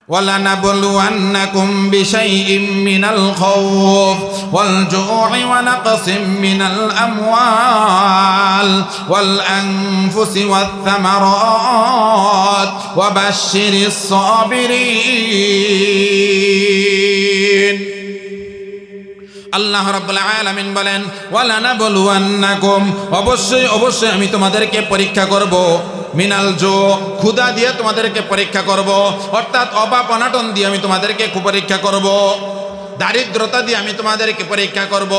وَلَنَبْلُوَنَّكُمْ بِشَيْءٍ مِّنَ الْخَوْفِ وَالْجُوعِ وَنَقْصٍ مِّنَ الْأَمْوَالِ وَالْأَنفُسِ وَالثَّمَرَاتِ وَبَشِّرِ الصَّابِرِينَ। আল্লাহ রাব্বুল আলামিন বলেন, ওয়ালানাবলুয়ান্নাকুম, অবশ্যই অবশ্যই আমি তোমাদেরকে পরীক্ষা করব, মিনাল জো, ক্ষুধা দিয়ে তোমাদেরকে পরীক্ষা করব, অর্থাৎ অভাব অনাটন দিয়ে আমি তোমাদেরকে পরীক্ষা করব, দারিদ্রতা দিয়ে আমি তোমাদেরকে পরীক্ষা করব,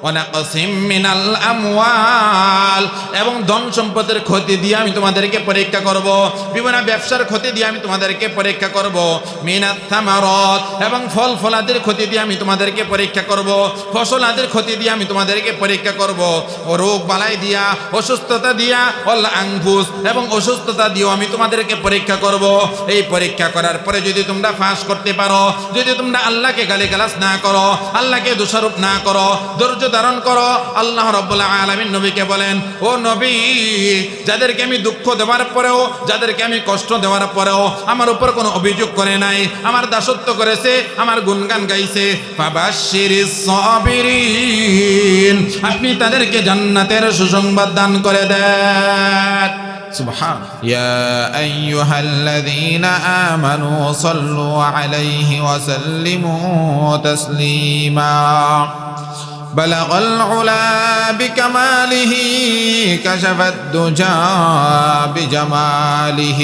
ওয়ানাকসিম মিনাল আমওয়াল, এবং ধন সম্পদের ক্ষতি দিয়ে আমি তোমাদেরকে পরীক্ষা করব, বিভিন্ন ব্যবসার ক্ষতি দিয়ে আমি তোমাদেরকে পরীক্ষা করব, মিনাত থামারাত, এবং ফল ফলাদির ক্ষতি দিয়ে আমি তোমাদেরকে পরীক্ষা করব, ফসলাদির ক্ষতি দিয়ে আমি তোমাদেরকে পরীক্ষা করব, ও রোগ বালাই দিয়া, অসুস্থতা দিয়া, ওয়াল আনফুস, এবং অসুস্থতা দিয়েও আমি তোমাদেরকে পরীক্ষা করব। এই পরীক্ষা করার পরে যদি তোমরা পাস করতে পারো, যদি তোমরা আল্লাহকে গালিগালাজ না করো, আল্লাহকে দোষারোপ না করো, ধৈর্য ধারণ করো, আল্লাহ রাব্বুল আলামিন নবীকে বলেন, ও নবী, যাদেরকে আমি দুঃখ দেওয়ার পরেও, যাদেরকে আমি কষ্ট দেওয়ার পরেও আমার উপর কোনো অভিযোগ করে নাই, আমার দাসত্ব করেছে, আমার গুণগান গাইছে, ফাবাশশিরিস সাবিরিন, আপনি তাদেরকে জান্নাতের সুসংবাদ দান করে দেন। সুবহান। ইয়া আইয়ুহাল্লাযীনা আমানু সাল্লু আলাইহি ওয়া সাল্লিমু তাসলিমা। بلغ العلا بكماله كشف الدجى بجماله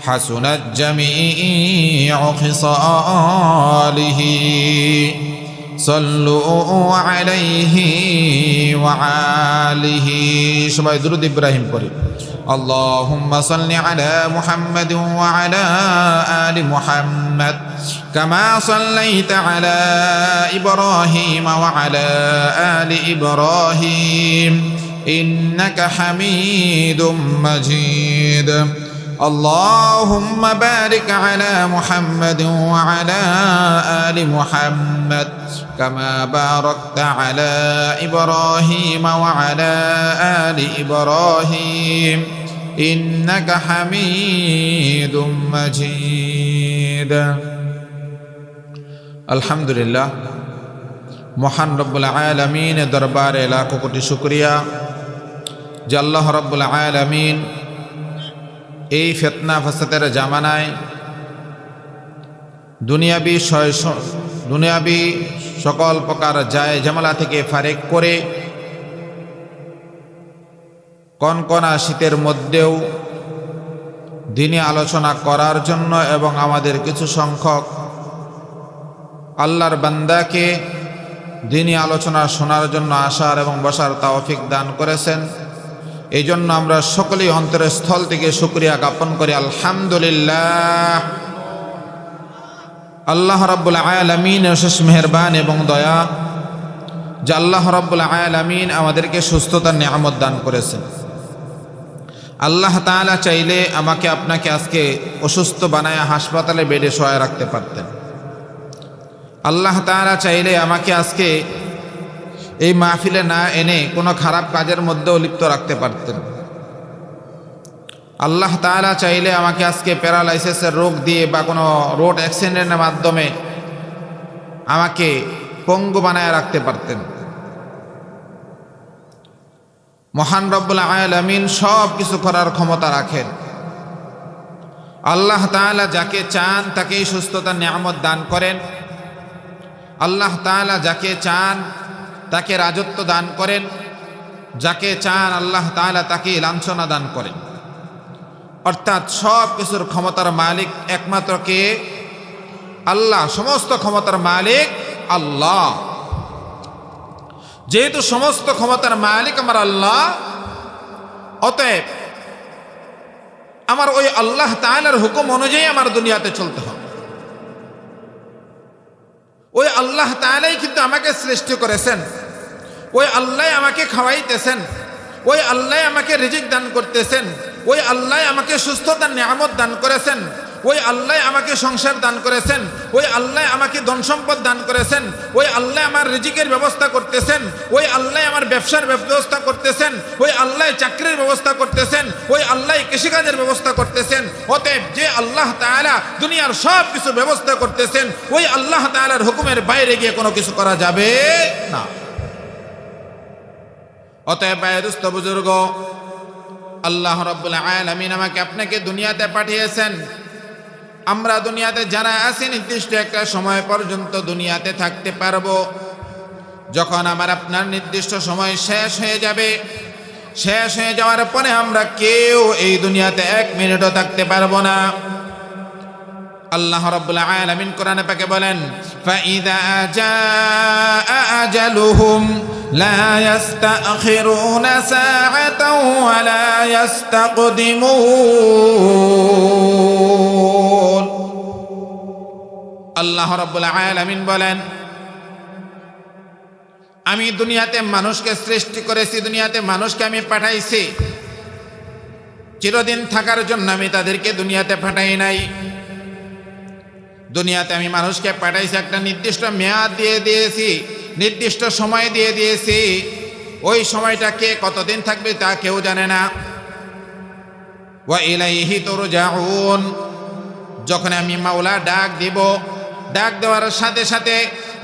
حسنت جميع خصاله صلوا عليه وعاله সবাই দুরূদ ইব্রাহিম পড়ি। اللهم صل على محمد وعلى آل محمد كما صليت على إبراهيم وعلى آل إبراهيم إنك حميد مجيد اللهم بارك على محمد وعلى آل محمد كما باركت على إبراهيم وعلى آل إبراهيم إنك حميد مجيد আলহামদুলিল্লাহ, মহান রব্বুল আলামিন দরবারে লাখো কোটি শুকরিয়া যে আল্লাহ রব্বুল আলামিন এই ফিতনা ফাসাদের জামানায় দুনিয়াবি সকল প্রকার যায় ঝামেলা থেকে ফারেক করে কনকনা শীতের মধ্যেও দিনী আলোচনা করার জন্য এবং আমাদের কিছু সংখ্যক আল্লাহর বান্দাকে দিনী আলোচনা শোনার জন্য আসার এবং বসার তৌফিক দান করেছেন। এই জন্য আমরা সকলেই অন্তরের স্থল থেকে শুকরিয়া জ্ঞাপন করি, আলহামদুলিল্লাহ। আল্লাহ রাব্বুল আলামিন অশেষ মেহেরবান এবং দয়া যে আল্লাহ রাব্বুল আলামিন আমাদেরকে সুস্থতার নিয়ামত দান করেছেন। আল্লাহ তাআলা চাইলে আমাকে আপনাকে আজকে অসুস্থ বানায় হাসপাতালে বেডে শোয়া রাখতে পারতেন। আল্লাহ তাআলা চাইলে আমাকে আজকে এই মাহফিলে না এনে কোনো খারাপ কাজের মধ্যেও লিপ্ত রাখতে পারতেন। আল্লাহ তাআলা চাইলে আমাকে আজকে প্যারালাইসিসের রোগ দিয়ে বা কোনো রোড অ্যাক্সিডেন্টের মাধ্যমে আমাকে পঙ্গু বানায় রাখতে পারতেন। মহান রব্বুল আলামিন সব কিছু করার ক্ষমতা রাখেন। আল্লাহ তাআলা যাকে চান তাকেই সুস্থতার নিয়ামত দান করেন। আল্লাহ তাআলা যাকে চান তাকে রাজত্ব দান করেন, যাকে চান আল্লাহ তাআলা তাকে লাঞ্ছনা দান করেন। অর্থাৎ সব কিছুর ক্ষমতার মালিক একমাত্র কে? আল্লাহ। সমস্ত ক্ষমতার মালিক আল্লাহ। যেহেতু সমস্ত ক্ষমতার মালিক আমার আল্লাহ, অতএব আমার ওই আল্লাহ তাআলার হুকুম অনুযায়ী আমার দুনিয়াতে চলতে হবে। ওই আল্লাহ তাআলাই কিন্তু আমাকে সৃষ্টি করেছেন, ওই আল্লাহ আমাকে খাওয়াইতেছেন, ওই আল্লাহ আমাকে রিজিক দান করতেছেন, ওই আল্লাহ আমাকে সুস্থতার নিয়ামত দান করেছেন, ওই আল্লাহ আমাকে সংসার দান করেছেন, ওই আল্লাহ আমাকে ধন সম্পদ দান করেছেন, ওই আল্লাহ আমার রিজিকের ব্যবস্থা করতেছেন, ওই আল্লাহ আমার ব্যবসার ব্যবস্থা করতেছেন, ওই আল্লাহ চাকরির ব্যবস্থা করতেছেন, ওই আল্লাহ কৃষিকাজের ব্যবস্থা করতেছেন। অতএব যে আল্লাহ তাআলা দুনিয়ার সব কিছু ব্যবস্থা করতেছেন, ওই আল্লাহ তাআলার হুকুমের বাইরে গিয়ে কোনো কিছু করা যাবে না। অতএব দোস্ত বুজুর্গ, আল্লাহ রাব্বুল আলামিন আমাকে আপনাকে দুনিয়াতে পাঠিয়েছেন। আমরা দুনিয়াতে যারা আছি নির্দিষ্ট একটা সময় পর্যন্ত দুনিয়াতে থাকতে পারবো। যখন আমার আপনার নির্দিষ্ট সময় শেষ হয়ে যাবে, শেষ হয়ে যাওয়ার পরে আমরা কেউ এই দুনিয়াতে 1 মিনিটও থাকতে পারবো না। আল্লাহ রাব্বুল আলামিন কোরআনে পাকে বলেন, ফাইদা জাআ আজালুহুম লা ইস্তাখিরুনা সাআতাও ওয়া লা ইস্তাকদিমুন। আল্লাহ রাব্বুল আলামিন বলেন, আমি দুনিয়াতে মানুষকে সৃষ্টি করেছি, দুনিয়াতে মানুষকে আমি পাঠাইছি। চিরদিন থাকার জন্য আমি তাদেরকে দুনিয়াতে পাঠাই নাই। দুনিয়াতে আমি মানুষকে পাঠাইছি, একটা নির্দিষ্ট মেয়াদ দিয়ে দিয়েছি, নির্দিষ্ট সময় দিয়ে দিয়েছি। ওই সময়টা কে কতদিন থাকবে তা কেউ জানে না। ওয়া ইলাইহি তুরজাউন। যখন আমি মাওলা ডাক দিব, ডাক দেওয়ার সাথে সাথে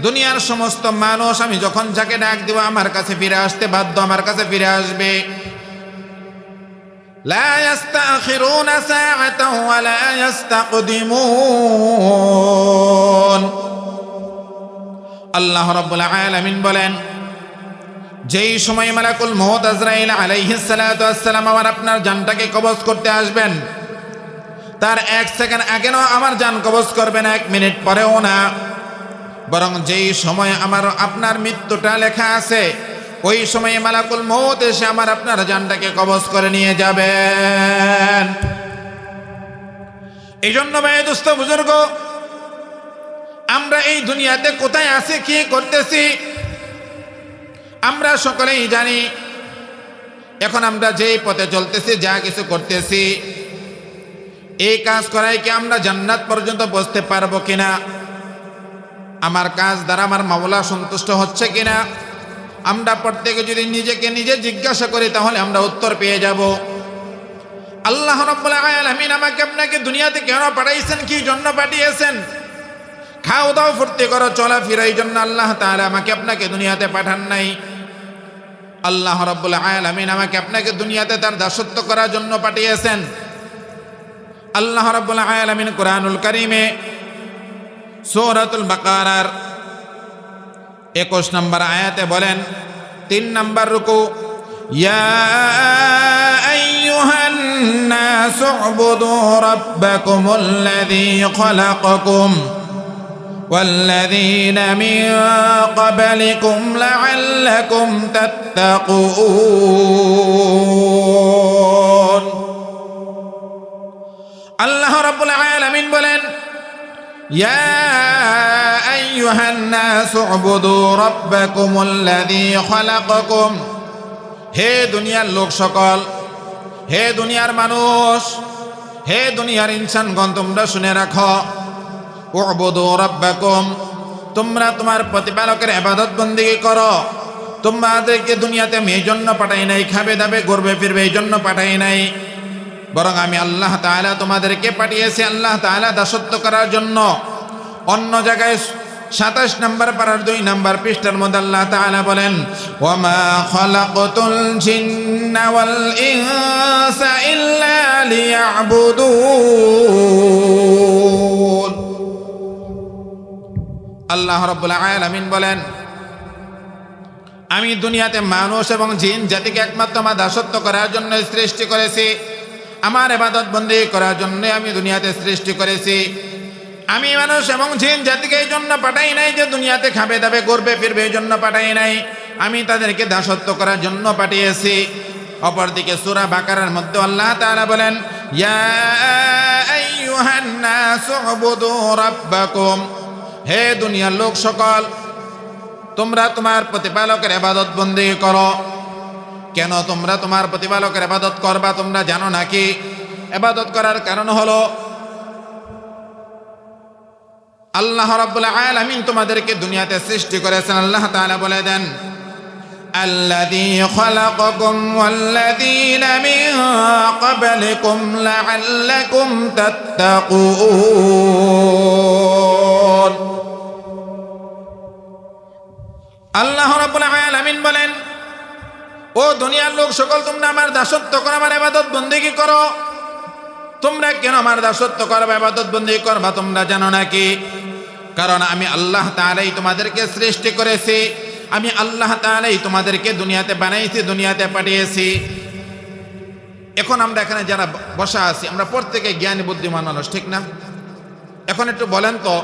দুনিয়ার সমস্ত মানুষ আমি যখন যাকে ডাক দিব আমার কাছে ফিরে আসতে বাধ্য, আমার কাছে ফিরে আসবে। লা ইস্তাখিরুনা সাআতাও ওয়া লা ইস্তাকদিমুন। আল্লাহ রাব্বুল আলামিন বলেন, যেই সময় মালাকুল মউত আজরাইল আলাইহিস সালাতু ওয়াস সালাম আমার আপনার জানটাকে কবজ করতে আসবেন, তার 1 সেকেন্ড আগেও আমার জান কবজ করবে না, 1 মিনিট পরেও না। বরং যেই সময় আমার আপনার মৃত্যুটা লেখা আছে, ওই সময়ে মালাকুল মউত এসে আমার আপনার জানটাকে কবজ করে নিয়ে যাবেন। এই জন্য ভাই দোস্ত বুজুর্গ, আমরা এই দুনিয়াতে কোথায় আছি, কি করতেছি আমরা সকলেই জানি। এখন আমরা যেই পথে চলতেছি, যা কিছু করতেছি, এই কাজ করাই কি আমরা জান্নাত পর্যন্ত পৌঁছতে পারবো কিনা, আমার কাজ দ্বারা আমার মাওলা সন্তুষ্ট হচ্ছে কিনা, আমরা প্রত্যেকে যদি নিজেকে নিজে জিজ্ঞাসা করি তাহলে আমরা উত্তর পেয়ে যাব। আল্লাহ রাব্বুল আলামিন আমাকে আপনাকে দুনিয়াতে কেন পাঠাইছেন, কি জন্য পাঠিয়েছেন? খাও দাও ফুর্তি করো চলাফেরা, এই জন্য আল্লাহ তাআলা আমাকে আপনাকে দুনিয়াতে পাঠান নাই। আল্লাহ রাব্বুল আলামিন আমাকে আপনাকে দুনিয়াতে তার দাসত্ব করার জন্য পাঠিয়েছেন। আল্লাহ রাব্বুল আলামিন কুরআনুল কারীমে সূরাতুল বাকারার 21 নম্বর আয়াতে বলেন, 3 নম্বর রুকু, ইয়া আইয়ুহান নাসু উবুদু রাব্বাকুমুল্লাযী খালাকাকুম ওয়াল্লাযীনা মিন ক্বাবলিকুম লাআল্লাকুম তাত্তাকুন। আল্লাহ রাব্বুল আলামিন বলেন, ইয়া আইয়ুহান নাসু উবুদু রাব্বাকুমুল্লাযী খালাকাকুম। হে দুনিয়ার লোক সকল, হে দুনিয়ার মানুষ, হে দুনিয়ার ইনসানগণ, তোমরা শুনে রাখো, উবুদু রাব্বাকুম, তোমরা তোমার প্রতিপালকের ইবাদত বন্দেগী করো। তোমাদেরকে দুনিয়াতে আমি এই জন্য পাঠাই নাই, খাবে দাবে ঘুরবে ফিরবে এই জন্য পাঠাই নাই, বরং আমি আল্লাহ তাআলা তোমাদেরকে পাঠিয়েছি আল্লাহ তাআলা দাসত্ব করার জন্য। অন্য জায়গায় 27 নম্বর পারার 2 নম্বর পৃষ্ঠার মধ্যে আল্লাহ তাআলা বলেন, ওয়ামা খালাকতুল জিন্না ওয়াল ইনসা ইল্লা লিয়াবুদুন। আল্লাহ রাব্বুল আলামিন বলেন, আমি দুনিয়াতে মানুষ এবং জিন জাতিকে একমাত্র আমার দাসত্ব করার জন্য সৃষ্টি করেছি, আমার ইবাদত বন্দেগী করার জন্য আমি দুনিয়াতে সৃষ্টি করেছি। আমি মানুষ এবং জিন জাতিকে এই জন্য পাঠাই নাই যে দুনিয়াতে খাবে দাবে ঘুরবে ফিরবে, এই জন্য পাঠাই নাই, আমি তাদেরকে দাসত্ব করার জন্য পাঠিয়েছি। অপরদিকে সূরা বাকারার মধ্যে আল্লাহ তাআলা বলেন, ইয়া আইয়ুহান নাসু উবুদু রাব্বাকুম। হে দুনিয়ার লোক সকল, তোমরা তোমার প্রতিপালকের ইবাদত বন্দেগী করো। কেন তোমরা তোমার প্রতিপালকের ইবাদত করবা তোমরা জানো নাকি? ইবাদত করার কারণ হলো আল্লাহ রাব্বুল আলামিন তোমাদেরকে দুনিয়াতে সৃষ্টি করেছেন। আল্লাহ তাআলা বলে দেন, আল্লাযী খালাকাকুম ওয়াল্লাযীনা মিন ক্বাবলিকুম লাআল্লাকুম তাত্তাকুন। আল্লাহ রাব্বুল আলামিন বলেন, ও দুনিয়ার লোক সকল, তোমরা আমার দাসত্ব করো, আমার ইবাদত বন্দেগী করো। তোমরা কেন আমার দাসত্ব করবে, ইবাদত বন্দেগী করবা তোমরা জানো নাকি? কারণ আমি আল্লাহ তাআলাই তোমাদেরকে সৃষ্টি করেছি, আমি আল্লাহ তাআলাই তোমাদেরকে দুনিয়াতে বানাইছি, দুনিয়াতে পাঠিয়েছি। এখন আমরা এখানে যারা বসা আছি, আমরা প্রত্যেকে জ্ঞানী বুদ্ধিমান মানুষ, ঠিক না? এখন একটু বলেন তো,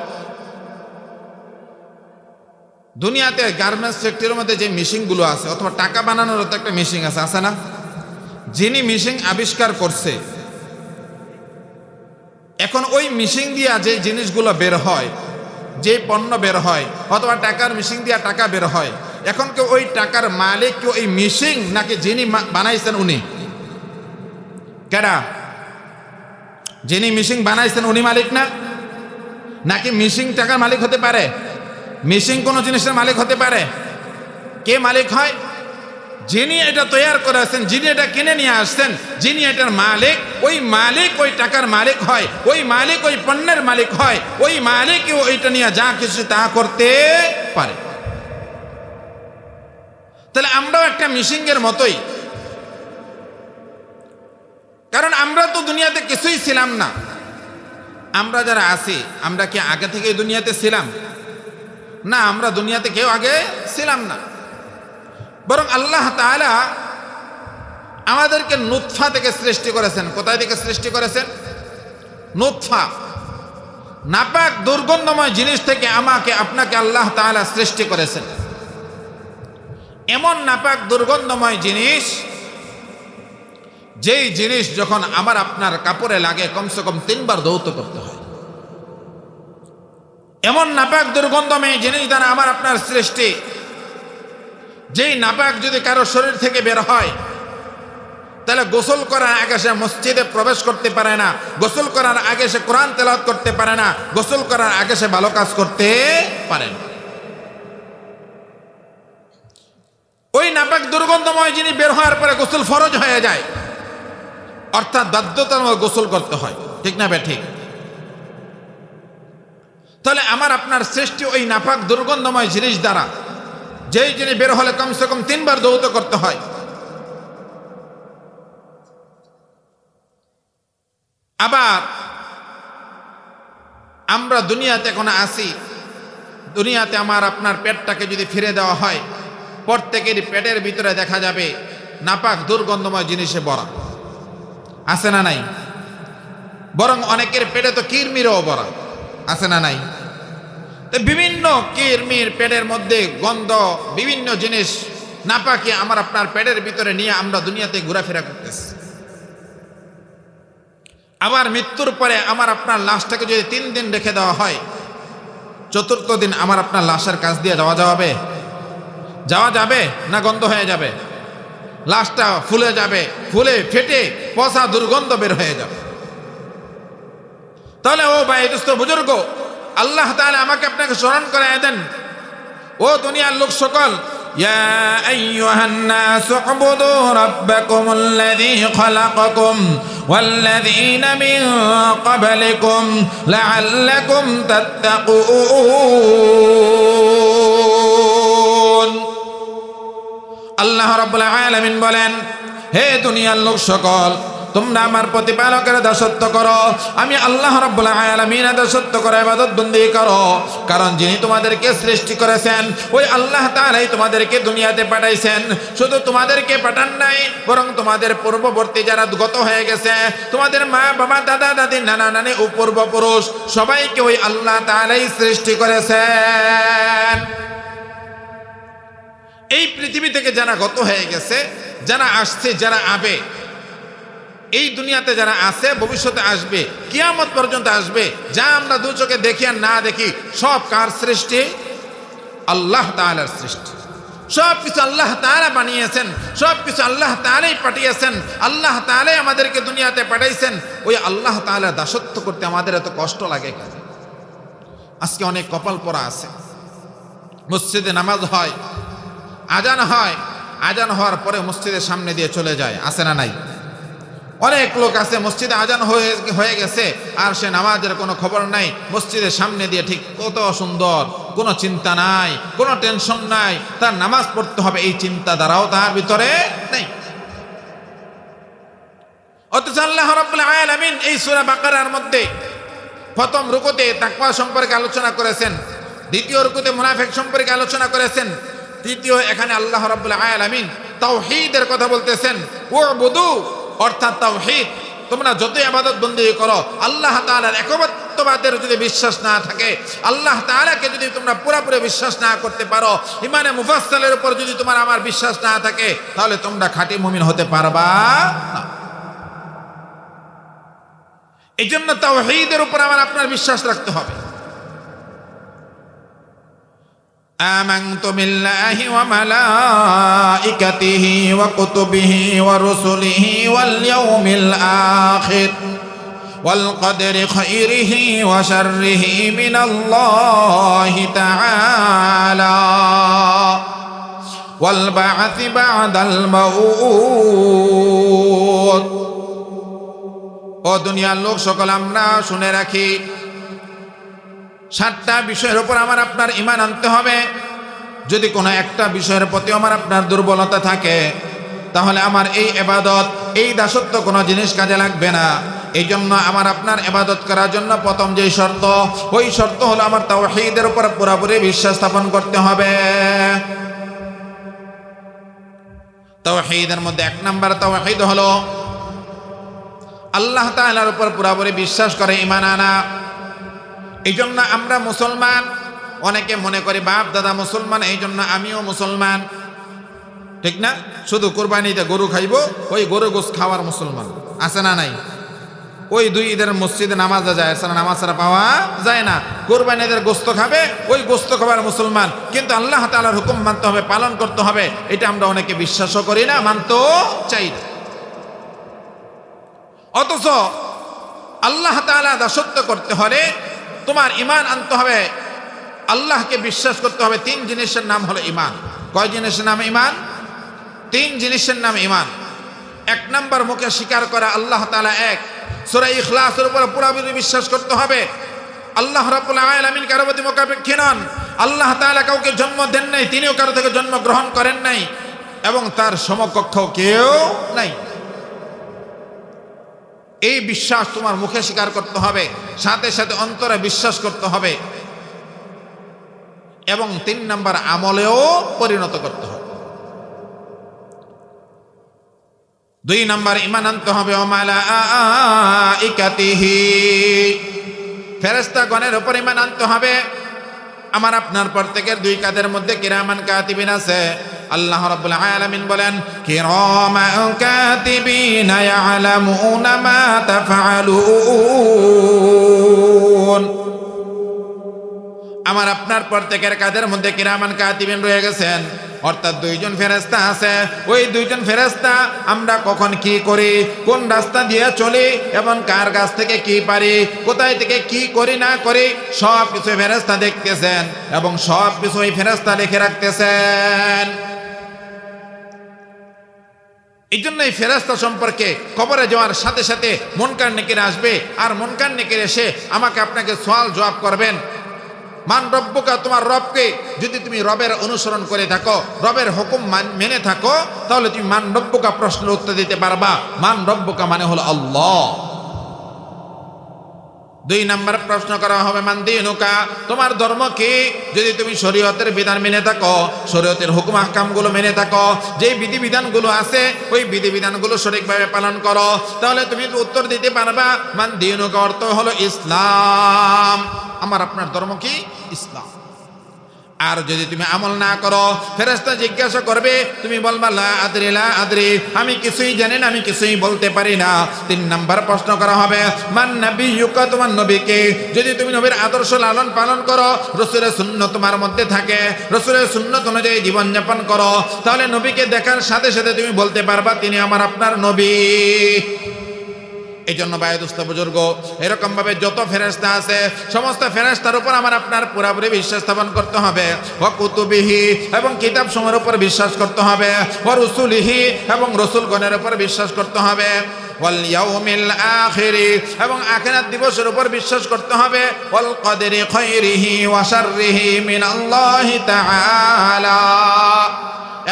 দুনিয়াতে গার্মেন্টস ফ্যাক্টরির মধ্যে যে মেশিনগুলো আছে, অথবা টাকা বানানোর তো একটা মেশিন আছে না? যিনি মেশিন আবিষ্কার করছে, এখন ওই মেশিন দিয়া যে জিনিসগুলো বের হয়, যে পণ্য বের হয়, অথবা টাকার মেশিন দিয়া টাকা বের হয়, এখন কি ওই টাকার মালিক কি ওই মেশিন, নাকি যিনি বানাইছেন উনি? কেডা? যিনি মেশিন বানাইছেন উনি মালিক না? নাকি মেশিন টাকার মালিক হতে পারে? মেশিন কোনো জিনিসের মালিক হতে পারে? কে মালিক হয়? যিনি এটা তৈরি করেছেন, যিনি এটা কিনে নিয়ে আসছেন, যিনি এটার মালিক, ওই মালিক ওই টাকার মালিক হয়, ওই মালিক ওই পণ্যের মালিক হয়, ওই মালিক ওইটা নিয়ে যা কিছু তা করতে পারে। তাহলে আমরাও একটা মেশিনের মতোই, কারণ আমরা তো দুনিয়াতে কিছুই ছিলাম না। আমরা যারা আছি, আমরা কি আগে থেকে এই দুনিয়াতে ছিলাম? না, আমরা দুনিয়াতে কেউ আগে ছিলাম না। বরং আল্লাহ তাআলা আমাদেরকে নুতফা থেকে সৃষ্টি করেছেন। কোথায় থেকে সৃষ্টি করেছেন? নুতফা, নাপাক দুর্গন্ধময় জিনিস থেকে আমাকে আপনাকে আল্লাহ তাআলা সৃষ্টি করেছেন। এমন নাপাক দুর্গন্ধময় জিনিস, যেই জিনিস যখন আমার আপনার কাপড়ে লাগে কমসে কম 3 বার ধৌত করতে হয়। এমন নাপাক দুর্গন্ধময় জিনিস দ্বারা আমার আপনার সৃষ্টি, যেই নাপাক যদি কারো শরীর থেকে বের হয়, তাহলে গোসল করার আগে সে মসজিদে প্রবেশ করতে পারে না, গোসল করার আগে সে কোরআন তেলাওয়াত করতে পারে না, গোসল করার আগে সে ভালো কাজ করতে পারে না। ওই নাপাক দুর্গন্ধময় জিনিস বের হওয়ার পরে গোসল ফরজ হয়ে যায়, অর্থাৎ বাধ্যতামূলক গোসল করতে হয়, ঠিক না? ঠিক। তাহলে আমার আপনার সৃষ্টি ওই নাপাক দুর্গন্ধময় জিনিস দ্বারা, যেই জিনিস বের হলে কমসে কম 3 বার ধৌত করতে হয়। আবার আমরা দুনিয়াতে এখন আসি, দুনিয়াতে আমার আপনার পেটটাকে যদি ফিরে দেওয়া হয়, প্রত্যেকের পেটের ভিতরে দেখা যাবে নাপাক দুর্গন্ধময় জিনিসে ভরা, আছে না নাই? বরং অনেকের পেটে তো কিরমিরও ভরা, আছে না নাই? বিভিন্ন কিরমির পেটের মধ্যে গন্ধ, বিভিন্ন জিনিস নাপাকি আমার আপনার পেটের ভিতরে নিয়ে আমরা দুনিয়াতে ঘোরাফেরা করতেছি। আবার মৃত্যুর পরে আমার আপনার লাশটাকে যদি 3 দিন রেখে দেওয়া হয়, 4র্থ দিন আমার আপনার লাশের কাছ দিয়ে যাওয়া যাবে না গন্ধ হয়ে যাবে? লাশটা ফুলে যাবে, ফুলে ফেটে পচা দুর্গন্ধ বের হয়ে যাবে। তাহলে ও ভাই দোস্ত বুজুর্গ, আল্লাহ তাআলা আমাকে আপনাকে স্মরণ করায় দেন, ও দুনিয়ার লোক সকল, ইয়া আইয়ুহান নাসু উবুদু রাব্বাকুমুল্লাযী খালাকাকুম ওয়াল্লাযীনা মিন ক্বাবলিকুম লাআল্লাকুম তাত্তাকুন। আল্লাহ রাব্বুল আলামিন বলেন, হে দুনিয়ার লোক সকল, তোমরা আমার প্রতিপালকের দাসত্ব করো, আমি আল্লাহ রাব্বুল আলামিনের দাসত্ব করো, ইবাদত বন্দেগী করো। কারণ যিনি তোমাদেরকে সৃষ্টি করেছেন, ওই আল্লাহ তাআলাই তোমাদেরকে দুনিয়াতে পাঠাইছেন। শুধু তোমাদেরকে পাঠান নাই, বরং তোমাদের পূর্ববর্তী যারা গত হয়ে গেছে, তোমাদের মা বাবা, দাদা দাদি, নানা নানি ও পূর্বপুরুষ, সবাইকে ওই আল্লাহ তাআলাই সৃষ্টি করেছেন। এই পৃথিবী থেকে যারা গত হয়ে গেছে, যারা আসছে, যারা আবে, এই দুনিয়াতে যারা আছে, ভবিষ্যতে আসবে, কিয়ামত পর্যন্ত আসবে, যা আমরা দু চোখে দেখি আর না দেখি, সব কার সৃষ্টি? আল্লাহ তাআলার সৃষ্টি। সব কিছু আল্লাহ তাআলা বানিয়েছেন, সব কিছু আল্লাহ তাআলাই পাঠিয়েছেন, আল্লাহ তাআলাই আমাদেরকে দুনিয়াতে পাঠাইছেন। ওই আল্লাহ তাআলার দাসত্ব করতে আমাদের এত কষ্ট লাগে কেন? আজকে অনেক কপাল পরা আছে, মসজিদে নামাজ হয়, আজান হয়, আজান হওয়ার পরে মসজিদের সামনে দিয়ে চলে যায়, আছে না নাই? অনেক লোক আছে মসজিদে আজান হয়ে গেছে আর সে নামাজের কোনো খবর নাই, মসজিদের সামনে দিয়ে ঠিক কত সুন্দর, কোনো চিন্তা নাই, কোনো টেনশন নাই, তার নামাজ পড়তে হবে এই চিন্তা দ্বারাও তার ভিতরে নেই। অথচ আল্লাহ রাব্বুল আলামিন এই সূরা বাকারার মধ্যে প্রথম রুকুতে তাকওয়া সম্পর্কে আলোচনা করেছেন, দ্বিতীয় রুকুতে মুনাফিক সম্পর্কে আলোচনা করেছেন, তৃতীয় এখানে আল্লাহ রাব্বুল আলামিন তাওহীদের কথা বলতেছেন। উবুদু অর্থাৎ তাওহীদ, তোমরা যত ইবাদত বন্দেগী করো আল্লাহ তাআলার একত্ববাদের যদি বিশ্বাস না থাকে, আল্লাহ তাআলাকে যদি তোমরা পুরোপুরি বিশ্বাস না করতে পারো, ইমানে মুফাসসালের উপর যদি তোমার আমার বিশ্বাস না থাকে, তাহলে তোমরা খাঁটি মুমিন হতে পারবা না। এই জন্য তাওহীদের উপর আমার আপনার বিশ্বাস রাখতে হবে। আমানতু বিল্লাহি ওয়া মালাইকাতিহি ওয়া কুতুবিহি ওয়া রুসুলিহি ওয়াল ইয়াউমিল আখির ওয়াল কদরি খাইরিহি ওয়া শাররিহি মিনাল্লাহি তাআলা ওয়াল বা'থি বা'দাল মাউত। ও দুনিয়ার লোক সকল, আমরা শুনে রাখি, 7টা বিষয়ের উপর আমার আপনার ঈমান আনতে হবে। যদি কোনো একটা বিষয়ের প্রতি আমার আপনার দুর্বলতা থাকে, তাহলে আমার এই ইবাদত, এই দাসত্ব কোনো জিনিস কাজে লাগবে না। এই জন্য আমার আপনার ইবাদত করার জন্য প্রথম যে শর্ত, ওই শর্ত হলো আমার তাওহীদের উপর পুরোপুরি বিশ্বাস স্থাপন করতে হবে। তাওহীদের মধ্যে 1 নম্বর তাওহীদ হলো আল্লাহ তাআলার উপর পুরোপুরি বিশ্বাস করে ঈমান আনা। এই জন্য আমরা মুসলমান, অনেকে মনে করে বাপ দাদা মুসলমান, এই জন্য আমিও মুসলমান, ঠিক না? শুধু কোরবানিতে গরু খাইব, ওই গরু গোশত খাওয়ার মুসলমান, আছে না নাই? ওই 2 ঈদের মসজিদে নামাজে যায়, নামাজ ছাড়া পাওয়া যায় না। কোরবানিদের গোশত খাবে, ওই গোশত খাবার মুসলমান, কিন্তু আল্লাহ তাআলার হুকুম মানতে হবে, পালন করতে হবে, এটা আমরা অনেকে বিশ্বাসও করি না, মানতেও চাই না। অথচ আল্লাহ তাআলা দাসত্ব করতে হলে তোমার ঈমান আনতে হবে, আল্লাহকে বিশ্বাস করতে হবে। 3 জিনিসের নাম হলো ঈমান। কয় জিনিসের নাম ঈমান? 3 জিনিসের নাম ঈমান। 1 নম্বর মুখে স্বীকার করা আল্লাহ তাআলা এক, সূরা ইখলাসের উপর পুরোপুরি বিশ্বাস করতে হবে। আল্লাহ রাব্বুল আলামিন কারো প্রতি মুখাপেক্ষী নন। আল্লাহ তাআলা কাউকে জন্ম দেন নাই, তিনিও কারো থেকে জন্ম গ্রহণ করেন নাই, এবং তার সমকক্ষ কেউ নাই। এই বিশ্বাস তোমার মুখে স্বীকার করতে হবে, সাথে সাথে অন্তরে বিশ্বাস করতে হবে, এবং 3 নম্বর আমলেও পরিণত করতে হবে। 2 নম্বর ঈমান আনতে হবে ওয়া মালাইকাতিহি, ফেরেশতাগণের উপর ঈমান আনতে হবে। আমার আপনার প্রত্যেকের 2 কাঁধের মধ্যে কিরামান কাতিবিন আছে। আল্লাহ রাব্বুল আলামিন বলেন, কিরামান কাতিবিনা ইয়ালামুনা মা তাফআলুন। আমার আপনার প্রত্যেকের কাঁধের মধ্যে কিরামান কাতিবিন রয়ে গেছেন, অর্থাৎ 2 জন ফেরেশতা আছে। ওই 2 জন ফেরেশতা আমরা কখন কি করি, কোন রাস্তা দিয়ে চলি, এবং কার কাছ থেকে কি পারি, কোথায় থেকে কি করি না করি, সব কিছু ফেরেশতা দেখতেছেন, এবং সব কিছু ওই ফেরেশতা লিখে রাখতেছেন। এই জন্য এই ফেরেশতা সম্পর্কে কবরে যাওয়ার সাথে সাথে মুনকার নেকির আসবে, আর মুনকার নেকির এসে আমাকে আপনাকে সওয়াল জবাব করবেন। মান রব্বুকা, তোমার রবকে যদি তুমি রবের অনুসরণ করে থাকো, রবের হুকুম মেনে থাকো, তাহলে তুমি মান রব্বুকা প্রশ্নের উত্তর দিতে পারবা। মান রব্বুকা মানে হলো আল্লাহ। 2 নম্বর প্রশ্ন করা হবে মান দীনুকা, তোমার ধর্ম কি? যদি তুমি শরীয়তের বিধান মেনে থাকো, শরীয়তের হুকুম আহকামগুলো মেনে থাকো, যেই বিধিবিধানগুলো আছে ওই বিধিবিধানগুলো সঠিকভাবে পালন করো, তাহলে তুমি উত্তর দিতে পারবা মান দীনুকা অর্থ হলো ইসলাম। আমার আপনার ধর্ম কি? ইসলাম। আর যদি তুমি আমল না করো, ফেরেশতা জিজ্ঞাসা করবে, তুমি বলবা লা আদরি লা আদরি, আমি কিছুই জানি না, আমি কিছুই বলতে পারি না। 3 নম্বর প্রশ্ন করা হবে মান নাবিয়্যুকা, তোমার নবীকে? যদি তুমি নবীর আদর্শ লালন পালন করো, রাসূলের সুন্নাত তোমার মধ্যে থাকে, রাসূলের সুন্নাত অনুযায়ী জীবনযাপন করো, তাহলে নবীকে দেখার সাথে সাথে তুমি বলতে পারবা তিনি আমার আপনার নবী। এই জন্য ভাই দোস্ত বুজুর্গ, এরকম ভাবে যত ফেরেশতা আছে সমস্ত ফেরেশতার উপর আমার আপনার পুরোপুরি বিশ্বাস স্থাপন করতে হবে। ওয়া কুতুবিহি এবং কিতাব সমূহের উপর বিশ্বাস করতে হবে। ওয়া রুসুলিহি এবং রসুলগণের উপর বিশ্বাস করতে হবে। ওয়াল ইয়াউমিল আখিরি এবং আখিরাত দিবসের উপর বিশ্বাস করতে হবে। ওয়াল কদরি খায়রিহি ওয়া শাররিহি মিনাল্লাহি তাআলা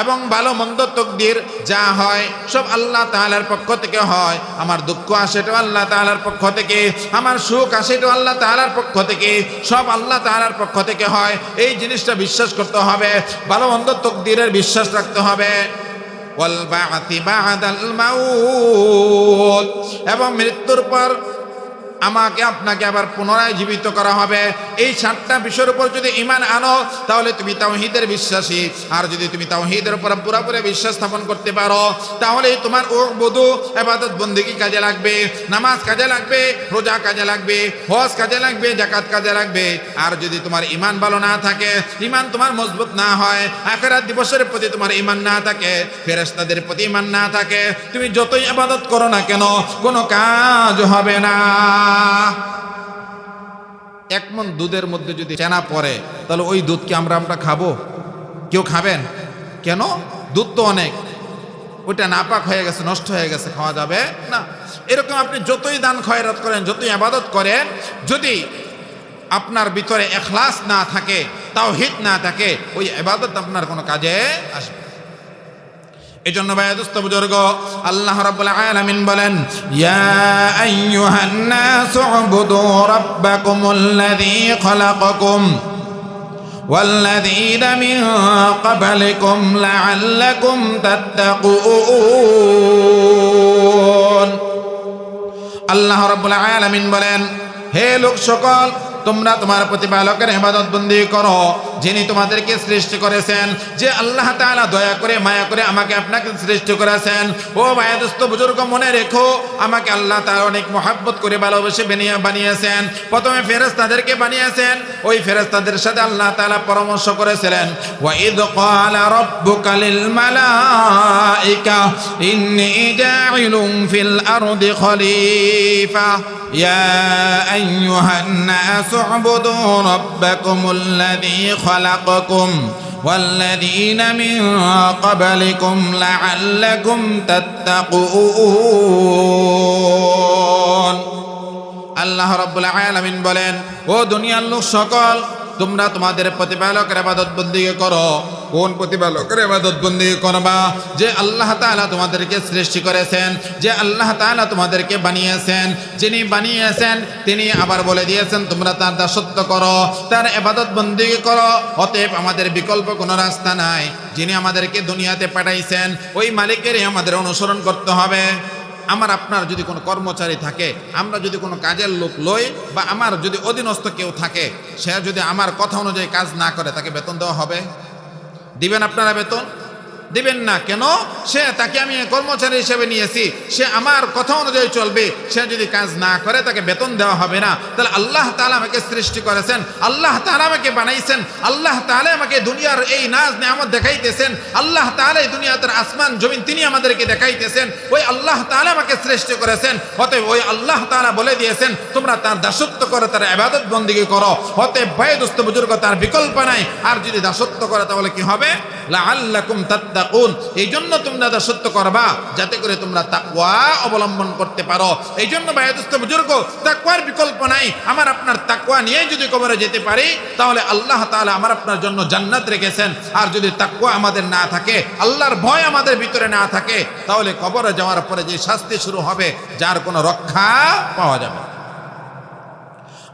এবং ভালো মন্দ তকদির যা হয় সব আল্লাহ তাআলার পক্ষ থেকে হয়। আমার দুঃখ আসে এটা আল্লাহ তাআলার পক্ষ থেকে, আমার সুখ আসে এটা আল্লাহ তাআলার পক্ষ থেকে, সব আল্লাহ তাআলার পক্ষ থেকে হয়। এই জিনিসটা বিশ্বাস করতে হবে। ভালো মন্দ তকদিরের বিশ্বাস রাখতে হবে। ওয়াল বা'থি বা'দাল মাউত এবং মৃত্যুর পর আমাকে আপনাকে আবার পুনরায় জীবিত করা হবে। এই 7টা বিষয়ের উপর যদি ঈমান আনো তাহলে তুমি তাওহীদের বিশ্বাসী। আর যদি তুমি তাওহীদের উপর পুরোপুরি বিশ্বাস স্থাপন করতে পারো তাহলে তোমার উবুদু ইবাদত বন্দেগী কাজে লাগবে, নামাজ কাজে লাগবে, রোজা কাজে লাগবে, হজ কাজে লাগবে, যাকাত কাজে লাগবে। আর যদি তোমার ঈমান ভালো না থাকে, ঈমান তোমার মজবুত না হয়, আখিরাত দিবসের প্রতি তোমার ঈমান না থাকে, ফেরেশতাদের প্রতি ঈমান না থাকে, তুমি যতই ইবাদত করো না কেন কোনো কাজ হবে না। 1 মণ দুধের মধ্যে যদি চেনা পড়ে তাহলে ওই দুধ কি আমরা খাবো? কেউ খাবেন? কেন? দুধ তো অনেক, ওইটা নাপাক হয়ে গেছে, নষ্ট হয়ে গেছে, খাওয়া যাবে না। এরকম আপনি যতই দান খয়রাত করেন, যতই ইবাদত করেন, যদি আপনার ভিতরে ইখলাস না থাকে, তাওহীদ না থাকে, ওই ইবাদত আপনার কোনো কাজে আসবে। এই জন্য ভাই দোস্ত বুজুর্গ, আল্লাহ রাব্বুল আলামিন বলেন, ইয়া আইয়ুহান নাসু উবুদু রাব্বাকুমুল্লাযী খালাকাকুম ওয়াল্লাযীনা মিন ক্বাবলিকুম লাআল্লাকুম তাত্তাকুন। আল্লাহ রাব্বুল আলামিন বলেন, হে লোক সকল, তোমরা তোমার প্রতিপালকের ইবাদত বন্দি করো, যিনি তোমাদেরকে সৃষ্টি করেছেন, যে আল্লাহ তাআলা দয়া করে মায়া করে আমাকে আপনাকে সৃষ্টি করেছেন। ও ভাই দোস্ত বুজুর্গ, মনে রেখো আমাকে আল্লাহ তাআলা অনেক মহব্বত করে ভালোবেসে বানিয়েছেন। প্রথমে ফেরেশতাদেরকে বানিয়েছেন, ওই ফেরেশতাদের সাথে আল্লাহ তাআলা পরামর্শ করেছিলেন, ওয়া ইয ক্বালা রাব্বুকা লিল মালাইকা ইন্নী জাইলুন ফিল আরদি খলিফা ইয়া আইয়ুহান নাসু উবুদু রাব্বাকুমুল্লাযী খালাকাকুম ওয়াল্লাযীনা মিন ক্বাবলিকুম লাআল্লাকুম তাত্তাকুন। আল্লাহ রাব্বুল আলামিন বলেন, ও দুনিয়ার লোক সকল, তোমরা তোমাদের প্রতিপালকের ইবাদত বন্দেগী করো। কোন প্রতিপালকের ইবাদত বন্দেগী করবা? যে আল্লাহ তাআলা তোমাদেরকে সৃষ্টি করেছেন, যে আল্লাহ তাআলা তোমাদেরকে বানিয়েছেন, যিনি বানিয়েছেন তিনি আবার বলে দিয়েছেন তোমরা তার দাসত্ব করো, তার ইবাদত বন্দেগী করো। অতএব আমাদের বিকল্প কোনো রাস্তা নাই। যিনি আমাদেরকে দুনিয়াতে পাঠাইছেন ওই মালিকেরই আমাদের অনুসরণ করতে হবে। আমার আপনার যদি কোনো কর্মচারী থাকে, আমরা যদি কোনো কাজের লোক লই, বা আমার যদি অধীনস্থ কেউ থাকে, সে যদি আমার কথা অনুযায়ী কাজ না করে তাকে বেতন দেওয়া হবে? দিবেন আপনারা বেতন? দিবেন না। কেন? সে তাকে আমি কর্মচারী হিসেবে নিয়েছি, সে আমার কথা অনুযায়ী চলবে, সে যদি কাজ না করে তাকে বেতন দেওয়া হবে না। তাহলে আল্লাহ তাআলা আমাকে সৃষ্টি করেছেন, আল্লাহ তাআলা আমাকে বানাইছেন, আল্লাহ তাআলা আমাকে দুনিয়ার এই নাজ নেয়ামত দেখাইতেছেন, আল্লাহ তাআলা এই দুনিয়াতে আসমান জমিন তিনি আমাদেরকে দেখাইতেছেন, ওই আল্লাহ তাআলা আমাকে সৃষ্টি করেছেন। অতএব ওই আল্লাহ তাআলা বলে দিয়েছেন তোমরা তার দাসত্ব করো, তার ইবাদত বন্দেগী করো। অতএব ভাই দোস্ত বুজুর্গ, তার বিকল্প নাই। আর যদি দাসত্ব করে তাহলে কি হবে? লাআল্লাকুম তাত্তাকুন। এই জন্য তোমরা দাসত্ব করবা যাতে করে তোমরা তাকওয়া অবলম্বন করতে পারো। এই জন্য ভাই দোস্ত বুজুর্গ, তাকওয়ার বিকল্প নাই। আমার আপনার তাকওয়া নিয়ে যদি কবরে যেতে পারি তাহলে আল্লাহ তাআলা আমার আপনার জন্য জান্নাত রেখেছেন। আর যদি তাকওয়া আমাদের না থাকে, আল্লাহর ভয় আমাদের ভিতরে না থাকে, তাহলে কবরে যাওয়ার পরে যে শাস্তি শুরু হবে, যার কোনো রক্ষা পাওয়া যাবে।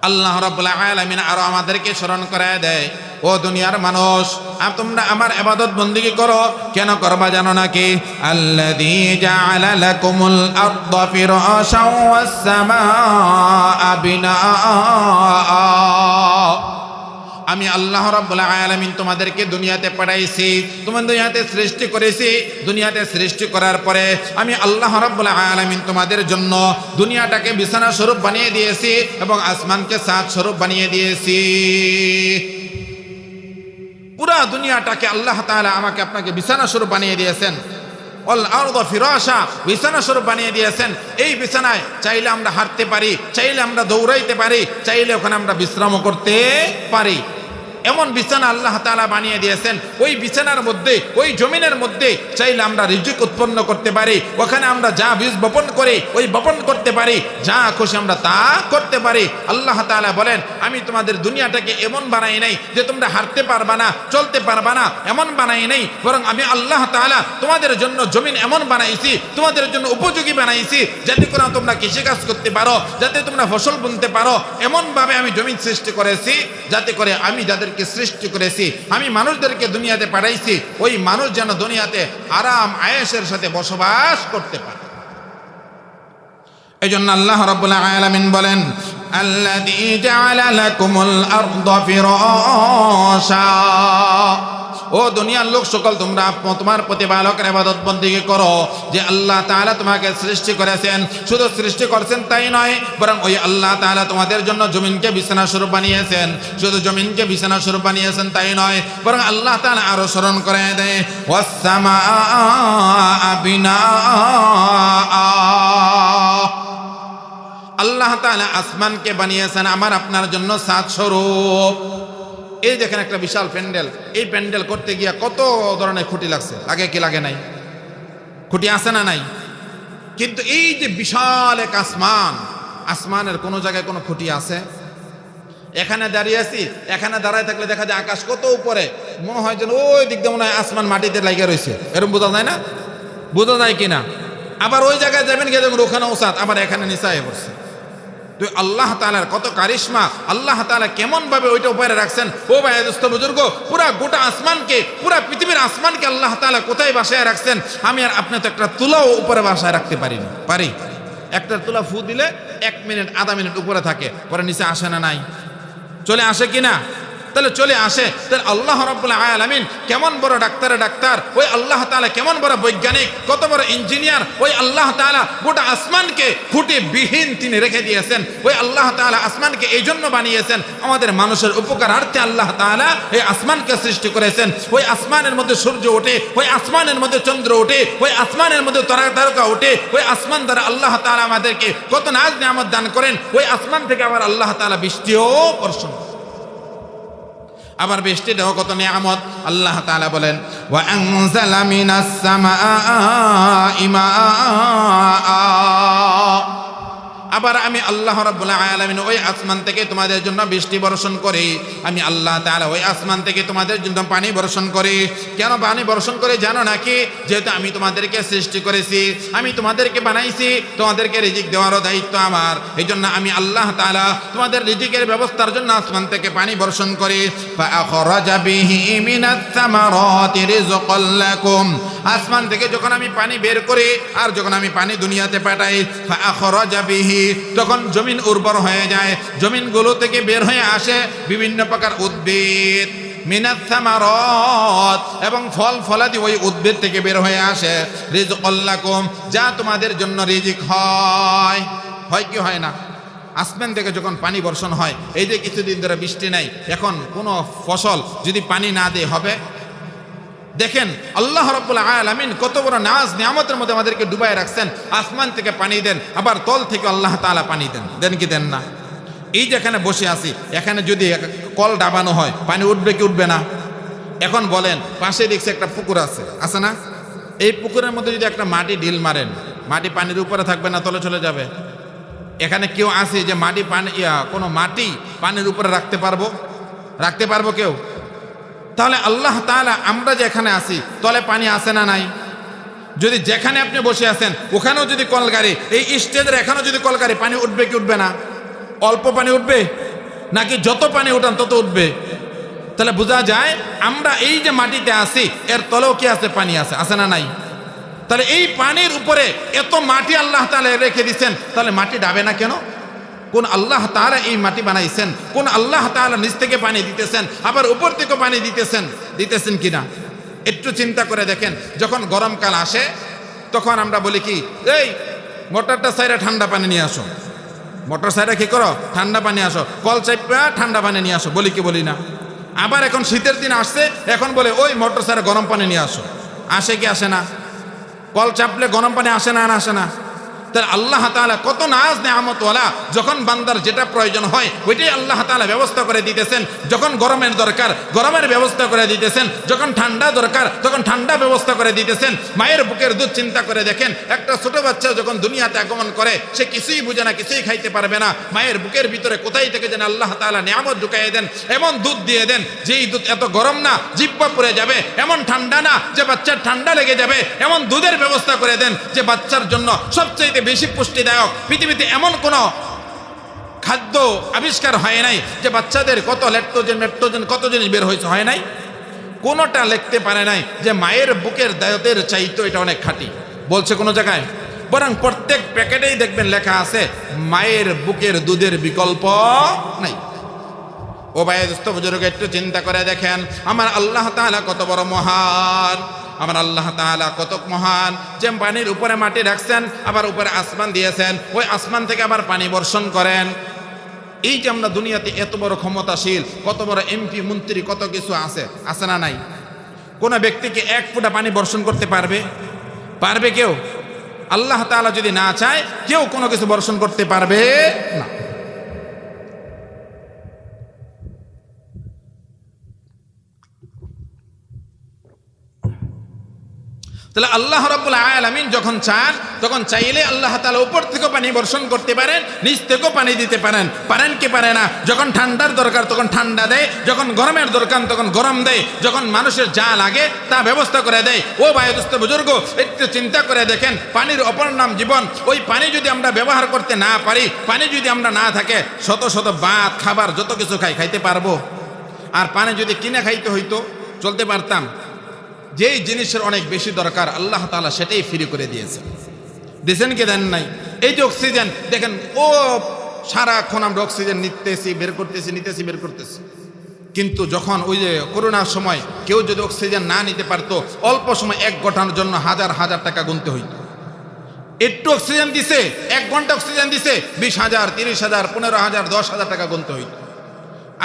আল্লাহ রাব্বুল আলামিন আরো আমাদেরকে স্মরণ করায় দেয়, ও দুনিয়ার মানুষ, তোমরা আমার ইবাদত বন্দেগী করো। কেন করবা জানো নাকি? আল্লাযী জাআলা লাকুমুল আরদা ফিরাশাও ওয়াস সামাআ বিনাআ। আমি আল্লাহ রাব্বুল আলামিন তোমাদেরকে দুনিয়াতে পাঠাইছি, তোমাদের দুনিয়াতে সৃষ্টি করেছি। দুনিয়াতে সৃষ্টি করার পরে আমি আল্লাহ রাব্বুল আলামিন তোমাদের জন্য দুনিয়াটাকে বিছানা স্বরূপ বানিয়ে দিয়েছি এবং আসমানকে ছাদ স্বরূপ বানিয়ে দিয়েছি। পুরা দুনিয়াটাকে আল্লাহ তাআলা আমাকে আপনাকে বিছানা স্বরূপ বানিয়ে দিয়েছেন। অল আরদ ফিরাশা, বিছানা স্বরূপ বানিয়ে দিয়েছেন। এই বিছানায় চাইলে আমরা হাঁটতে পারি, চাইলে আমরা দৌড়াইতে পারি, চাইলে ওখানে আমরা বিশ্রামও করতে পারি। এমন বিছানা আল্লাহ তাআলা বানিয়ে দিয়েছেন। ওই বিছানার মধ্যে, ওই জমিনের মধ্যে চাইলে আমরা রিজিক উৎপন্ন করতে পারি। ওখানে আমরা যা বীজ বপন করি ওই বপন করতে পারি, যা খুশি আমরা তা করতে পারি। আল্লাহ তাআলা বলেন, আমি তোমাদের দুনিয়াটাকে এমন বানাই নাই যে তোমরা হাঁটতে পারবা না, চলতে পারবা না, এমন বানাই নাই। বরং আমি আল্লাহ তাআলা তোমাদের জন্য জমিন এমন বানাইছি, তোমাদের জন্য উপযোগী বানাইছি, যাতে করে তোমরা কৃষিকাজ করতে পারো, যাতে তোমরা ফসল বুনতে পারো। এমনভাবে আমি জমিন সৃষ্টি করেছি যাতে করে আমি যাদেরকে সৃষ্টি করেছি, আমি মানুষদেরকে দুনিয়াতে পাঠাইছি, ওই মানুষ যেন দুনিয়াতে আরাম আয়েশের সাথে বসবাস করতে পারে। এই জন্য আল্লাহ রাব্বুল আলামিন বলেন, আল্লাযী জাআলা লাকুমুল আরদা ফিরাশা। ও দুনিয়ার লোক সকল, তোমরা তোমার প্রতিপালকের ইবাদত বন্দেগী করো, যে আল্লাহ তাআলা তোমাকে সৃষ্টি করেছেন। শুধু সৃষ্টি করেছেন তাই নয়, বরং ওই আল্লাহ তাআলা তোমাদের জন্য জমিনকে বিছানা স্বরূপ বানিয়েছেন। শুধু জমিনকে বিছানা স্বরূপ বানিয়েছেন তাই নয়, বরং আল্লাহ তাআলা আরো স্মরণ করে দেয়, ওয়াস সামাআ বিনাআ। আল্লাহ তাআলা আসমানকে বানিয়েছেন আমার আপনার জন্য ছাদ স্বরূপ। এই দেখেন একটা বিশাল প্যান্ডেল, এই প্যান্ডেল করতে গিয়া কত ধরনের খুঁটি লাগছে, লাগে কি লাগে নাই? খুঁটি আছে না নাই? কিন্তু এই যে বিশাল এক আসমান, আসমানের কোনো জায়গায় কোনো খুঁটি আছে? এখানে দাঁড়িয়ে আছি, এখানে দাঁড়ায় থাকলে দেখা যায় আকাশ কত উপরে, মনে হয় যেন ওই দিক দিয়ে মনে হয় আসমান মাটিতে লাগিয়ে রয়েছে, এরকম বোঝা যায় না? বোঝা যায় কিনা? আবার ওই জায়গায় যাবেন গিয়ে দেখুন ওখানে ওসাদ, আবার এখানে নিচে পড়ছে। তো আল্লাহ তাআলার কত কারিশমা, আল্লাহ তাআলা কেমন ভাবে ওইটা উপরে রাখছেন। ও ভাই দোস্ত বুজুর্গ, পুরা গোটা আসমানকে, পুরা পৃথিবীর আসমানকে আল্লাহ তাআলা কোথায় বাসায় রাখছেন? আমি আর আপনি তো একটা তুলাও উপরে বাসায় রাখতে পারি না। পারি? একটা তুলা ফু দিলে 1 মিনিট আধা মিনিট উপরে থাকে, পরে নিচে আসে না? নাই, চলে আসে কিনা? তাহলে চলে আসে। তাহলে আল্লাহ রাব্বুল আলামিন কেমন বড় ডাক্তার, ওই আল্লাহ তাআলা কেমন বড় বৈজ্ঞানিক, কত বড় ইঞ্জিনিয়ার। ওই আল্লাহ তাআলা গোটা আসমানকে খুঁটি বিহীন তিনি রেখে দিয়েছেন। ওই আল্লাহ তাআলা আসমানকে এই জন্য বানিয়েছেন, আমাদের মানুষের উপকারার্থে আল্লাহ তাআলা এই আসমানকে সৃষ্টি করেছেন। ওই আসমানের মধ্যে সূর্য ওঠে, ওই আসমানের মধ্যে চন্দ্র ওঠে, ওই আসমানের মধ্যে তারকা ওঠে। ওই আসমান দ্বারা আল্লাহ তাআলা আমাদেরকে কত নাজ নিয়ামত দান করেন। ওই আসমান থেকে আবার আল্লাহ তাআলা বৃষ্টিও বর্ষণ, আবার বৃষ্টি দেওয়া কত নিয়ামত। আল্লাহ তাআলা বলেন, ওয়া আনজালা মিনাস সামাই মাআ। আবার আমি আল্লাহ রাব্বুল আলামিন ওই আসমান থেকে তোমাদের জন্য বৃষ্টি বর্ষণ করি। আমি আল্লাহ তাআলা ওই আসমান থেকে তোমাদের জন্য পানি বর্ষণ করি। কেন পানি বর্ষণ করে জানো নাকি? যেহেতু আমি তোমাদেরকে সৃষ্টি করেছি, আমি তোমাদেরকে বানাইছি, তোমাদেরকে রিজিক দেওয়ারও দায়িত্ব আমার। এই জন্য আমি আল্লাহ তাআলা তোমাদের রিজিকের ব্যবস্থার জন্য আসমান থেকে পানি বর্ষণ করি। ফাআখরাজা বিহি মিনাস সামারাতি রিজকাল লাকুম। আসমান থেকে যখন আমি পানি বের করি আর যখন আমি পানি দুনিয়াতে পাঠাই, ফাআখরাজা বিহি, তখন জমিন উর্বর হয়ে যায়। জমিনগুলো থেকে বের হয়ে আসে বিভিন্ন প্রকার উদ্ভিদ, মিনাস সামারাত, এবং ফল ফলাদি ওই উদ্ভিদ থেকে বের হয়ে আসে। রিজকাল লাকুম, যা তোমাদের জন্য রিজিক হয়। হয় কি হয় না? আসমান থেকে যখন পানি বর্ষণ হয়, এই যে কিছুদিন ধরে বৃষ্টি নাই, এখন কোনো ফসল যদি পানি না দেয় হবে? দেখেন আল্লাহ রাব্বুল আলামিন কত বড় নাজ নিয়ামতের মধ্যে আমাদেরকে ডুবাই রাখছেন। আসমান থেকে পানি দেন, আবার তল থেকে আল্লাহ তাআলা পানি দেন। দেন কি দেন না? এই যেখানে বসে আছি, এখানে যদি কল ডাবানো হয়, পানি উঠবে কি উঠবে না? এখন বলেন, পাশে দেখছি একটা পুকুর আছে, আছে না? এই পুকুরের মধ্যে যদি একটা মাটি ঢিল মারেন, মাটি পানির উপরে থাকবে না তলে চলে যাবে? এখানে কেউ আছে যে মাটি পানি কোনো মাটি পানির উপরে রাখতে পারবো? রাখতে পারবো কেউ? তাহলে আল্লাহ তাআলা আমরা যে এখানে আছি, তলে পানি আছে না নাই? যদি যেখানে আপনি বসে আছেন ওখানেও যদি কলগাড়ি, এই স্টেজের এখানেও যদি কলগাড়ি, পানি উঠবে কি উঠবে না? অল্প পানি উঠবে নাকি যত পানি উঠান তত উঠবে? তাহলে বোঝা যায় আমরা এই যে মাটিতে আছি এর তলেও কি আছে? পানি আছে, আছে না নাই? তাহলে এই পানির উপরে এত মাটি আল্লাহ তাআলা রেখে দিচ্ছেন, তাহলে মাটি ডাবে না কেন? কোন আল্লাহ তাআলা এই মাটি বানাইছেন? কোন আল্লাহ তাআলা নিচ থেকে পানি দিতেছেন, আবার উপর থেকে পানি দিতেছেন কিনা একটু চিন্তা করে দেখেন। যখন গরমকাল আসে তখন আমরা বলি কি, এই মোটরটা সাইরা ঠান্ডা পানি নিয়ে আসো, মোটর সাইরা কি করো? ঠান্ডা পানি আসো, কল চাইপা ঠান্ডা পানি নিয়ে আসো, বলি কি বলি না? আবার এখন শীতের দিন আসছে, এখন বলে ওই মোটর সাইরা গরম পানি নিয়ে আসো। আসে কি আসে না? কল চাপলে গরম পানি আসে না, আসে না? তাহলে আল্লাহ তাআলা কত নাজ নেয়ামতওয়ালা, যখন বান্দার যেটা প্রয়োজন হয় ওইটাই আল্লাহ তাআলা ব্যবস্থা করে দিতেছেন। যখন গরমের দরকার গরমের ব্যবস্থা করে দিতেছেন, যখন ঠান্ডা দরকার তখন ঠান্ডা ব্যবস্থা করে দিতেছেন। মায়ের বুকের দুধ চিন্তা করে দেখেন, একটা ছোট বাচ্চা যখন দুনিয়াতে আগমন করে সে কিছুই বুঝে না, কিছুই খাইতে পারবে না। মায়ের বুকের ভিতরে কোথায় থেকে যেন আল্লাহ তাআলা নিয়ামত ঢুকাইয়ে দেন, এমন দুধ দিয়ে দেন যেই দুধ এত গরম না জিহ্বা পুড়ে যাবে, এমন ঠান্ডা না যে বাচ্চার ঠান্ডা লেগে যাবে, এমন দুধের ব্যবস্থা করে দেন যে বাচ্চার জন্য সবচেয়ে বেশি পুষ্টিদায়ক। পৃথিবীতে এমন কোন খাদ্য আবিষ্কার হয় নাই যে বাচ্চাদের কত ল্যাকটোজেন মেট্রোজেন কত জিনিস বের হয়েছে, হয় নাই? কোনোটা লিখতে পারে নাই যে মায়ের বুকের দায়তের চাইতো এটা অনেক খাঁটি, বলছে কোনো জায়গায়। বরং প্রত্যেক প্যাকেটেই দেখবেন লেখা আছে মায়ের বুকের দুধের বিকল্প নাই। ও ভাই দোস্ত বুজুর্গ, একটু চিন্তা করে দেখেন আমার আল্লাহ তাআলা কত বড় মহান, আমার আল্লাহ তাআলা কত মহান যে পানির উপরে মাটি রাখছেন, আবার উপরে আসমান দিয়েছেন, ওই আসমান থেকে আবার পানি বর্ষণ করেন। এই যে আমরা দুনিয়াতে এত বড় ক্ষমতাশীল, কত বড় এমপি মন্ত্রী কত কিছু আছে, আছে না নাই? কোন ব্যক্তিকে এক ফোঁটা পানি বর্ষণ করতে পারবে? পারবে কেউ? আল্লাহ তাআলা যদি না চায় কেউ কোনো কিছু বর্ষণ করতে পারবে না। তাহলে আল্লাহ রাব্বুল আলামিন যখন চান তখন চাইলে আল্লাহ তাআলা উপর থেকে পানি বর্ষণ করতে পারেন, নিচ থেকেও পানি দিতে পারেন। পারেন কি পারে না? যখন ঠান্ডার দরকার তখন ঠান্ডা দেয়, যখন গরমের দরকার তখন গরম দেয়, যখন মানুষের যা লাগে তা ব্যবস্থা করে দেয়। ও ভাই দোস্ত বুজুর্গ, একটু চিন্তা করে দেখেন পানির অপর নাম জীবন। ওই পানি যদি আমরা ব্যবহার করতে না পারি, পানি যদি আমরা না থাকে, শত শত ভাত খাবার যত কিছু খাইতে পারবো? আর পানি যদি কিনে খাইতে হইতো চলতে পারতাম? যেই জিনিসের অনেক বেশি দরকার আল্লাহ তাআলা সেটাই ফ্রি করে দিয়েছেন। দিয়েছেন কি দেন নাই? এই যে অক্সিজেন দেখেন, ও সারাক্ষণ আমরা অক্সিজেন নিতেছি বের করতেছি, নিতেছি বের করতেছি। কিন্তু যখন ওই যে করোনার সময় কেউ যদি অক্সিজেন না নিতে পারতো, অল্প সময় 1 ঘন্টার জন্য হাজার হাজার টাকা গুনতে হইতো। একটু অক্সিজেন দিছে, 1 ঘন্টা অক্সিজেন দিছে 20,000 30,000 15,000 10,000 টাকা গুনতে হইতো।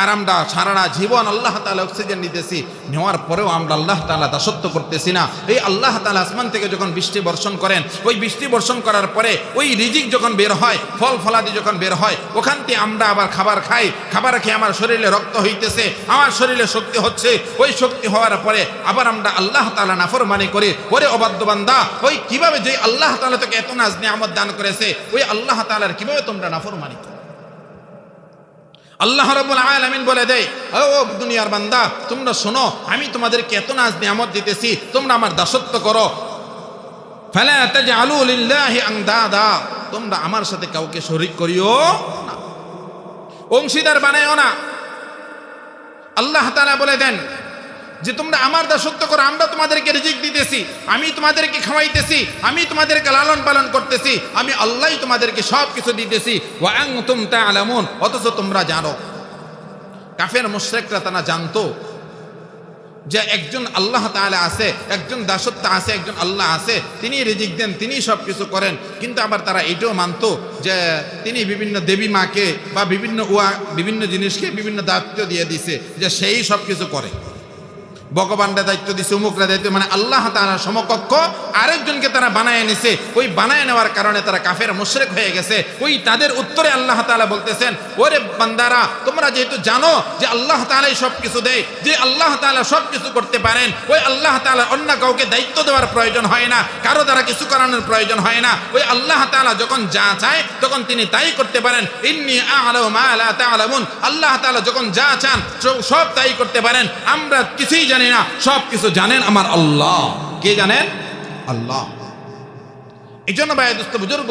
আর আমরা সারাটা জীবন আল্লাহ তাআলা অক্সিজেন নিতেছি, নেওয়ার পরেও আমরা আল্লাহ তাআলা দাসত্ব করতেছি না। এই আল্লাহ তাআলা আসমান থেকে যখন বৃষ্টি বর্ষণ করেন, ওই বৃষ্টি বর্ষণ করার পরে ওই রিজিক যখন বের হয়, ফল ফলাদি যখন বের হয়, ওখান থেকে আমরা আবার খাবার খাই। খাবার খেয়ে আমার শরীরে রক্ত হইতেছে, আমার শরীরে শক্তি হচ্ছে। ওই শক্তি হওয়ার পরে আবার আমরা আল্লাহ তাআলা নাফরমানি করি। ওরে অবাধ্য বান্দা, ওই কিভাবে যে আল্লাহ তাআলা তোকে এত নাজ নিয়ামত দান করেছে, ওই আল্লাহ তাআলার কিভাবে তোমরা নাফরমানি করো? আল্লাহ রাব্বুল আলামিন বলে দেয়, ও দুনিয়ার বান্দা তোমরা শোনো, আমি তোমাদেরকে এত নাজ নিয়ামত দিতেছি, তোমরা আমার দাসত্ব করো। ফালা তাজআলু লিল্লাহি আনদাদা, তোমরা আমার সাথে কাউকে শরীক করিও না, অংশীদার বানাইও না। আল্লাহ তাআলা বলে দেন যে তোমরা আমার দাসত্ব করো, আমরা তোমাদেরকে রিজিক দিতেছি, আমি তোমাদেরকে খাওয়াইতেছি, আমি তোমাদেরকে লালন পালন করতেছি, আমি আল্লাহই তোমাদেরকে সব কিছু দিতেছি। ওয়া আনতুম তা'লামুন, অথচ তোমরা জানো। কাফের মুশরিকরা তারা জানতো যে একজন আল্লাহ তাআলা আছে, একজন দাসত্ব আছে, একজন আল্লাহ আছে, তিনি রিজিক দেন, তিনি সব কিছু করেন। কিন্তু আবার তারা এটাও মানতো যে তিনি বিভিন্ন দেবী মাকে বা বিভিন্ন জিনিসকে বিভিন্ন দায়িত্ব দিয়ে দিছে, যে সেই সব কিছু করে। ভগবানরা দায়িত্ব দিছে, উমুকরা দায়িত্ব, মানে আল্লাহ তাআলার সমকক্ষ আরেকজনকে তারা বানায় নিছে। ওই বানায় নেওয়ার কারণে তারা কাফের মুশরিক হয়ে গেছে। ওই তাদের উত্তরে আল্লাহ তাআলা বলতেছেন, ওরে বান্দারা তোমরা যেহেতু জানো যে আল্লাহ তাআলাই সব কিছু দেয়, যে আল্লাহ তাআলা সব কিছু করতে পারেন, ওই আল্লাহ তাআলা অন্য কাউকে দায়িত্ব দেওয়ার প্রয়োজন হয় না, কারো দ্বারা কিছু করানোর প্রয়োজন হয় না। ওই আল্লাহ তাআলা যখন যা চায় তখন তিনি তাই করতে পারেন। ইন্নী আ'লামু মা লা তা'লামুন, আল্লাহ তাআলা যখন যা চান সব তাই করতে পারেন। আমরা কিছুই জানি না, সব কিছু জানেন আমার আল্লাহ। কে জানেন? আল্লাহ। এই জন্য ভাই দোস্ত বুজুর্গ,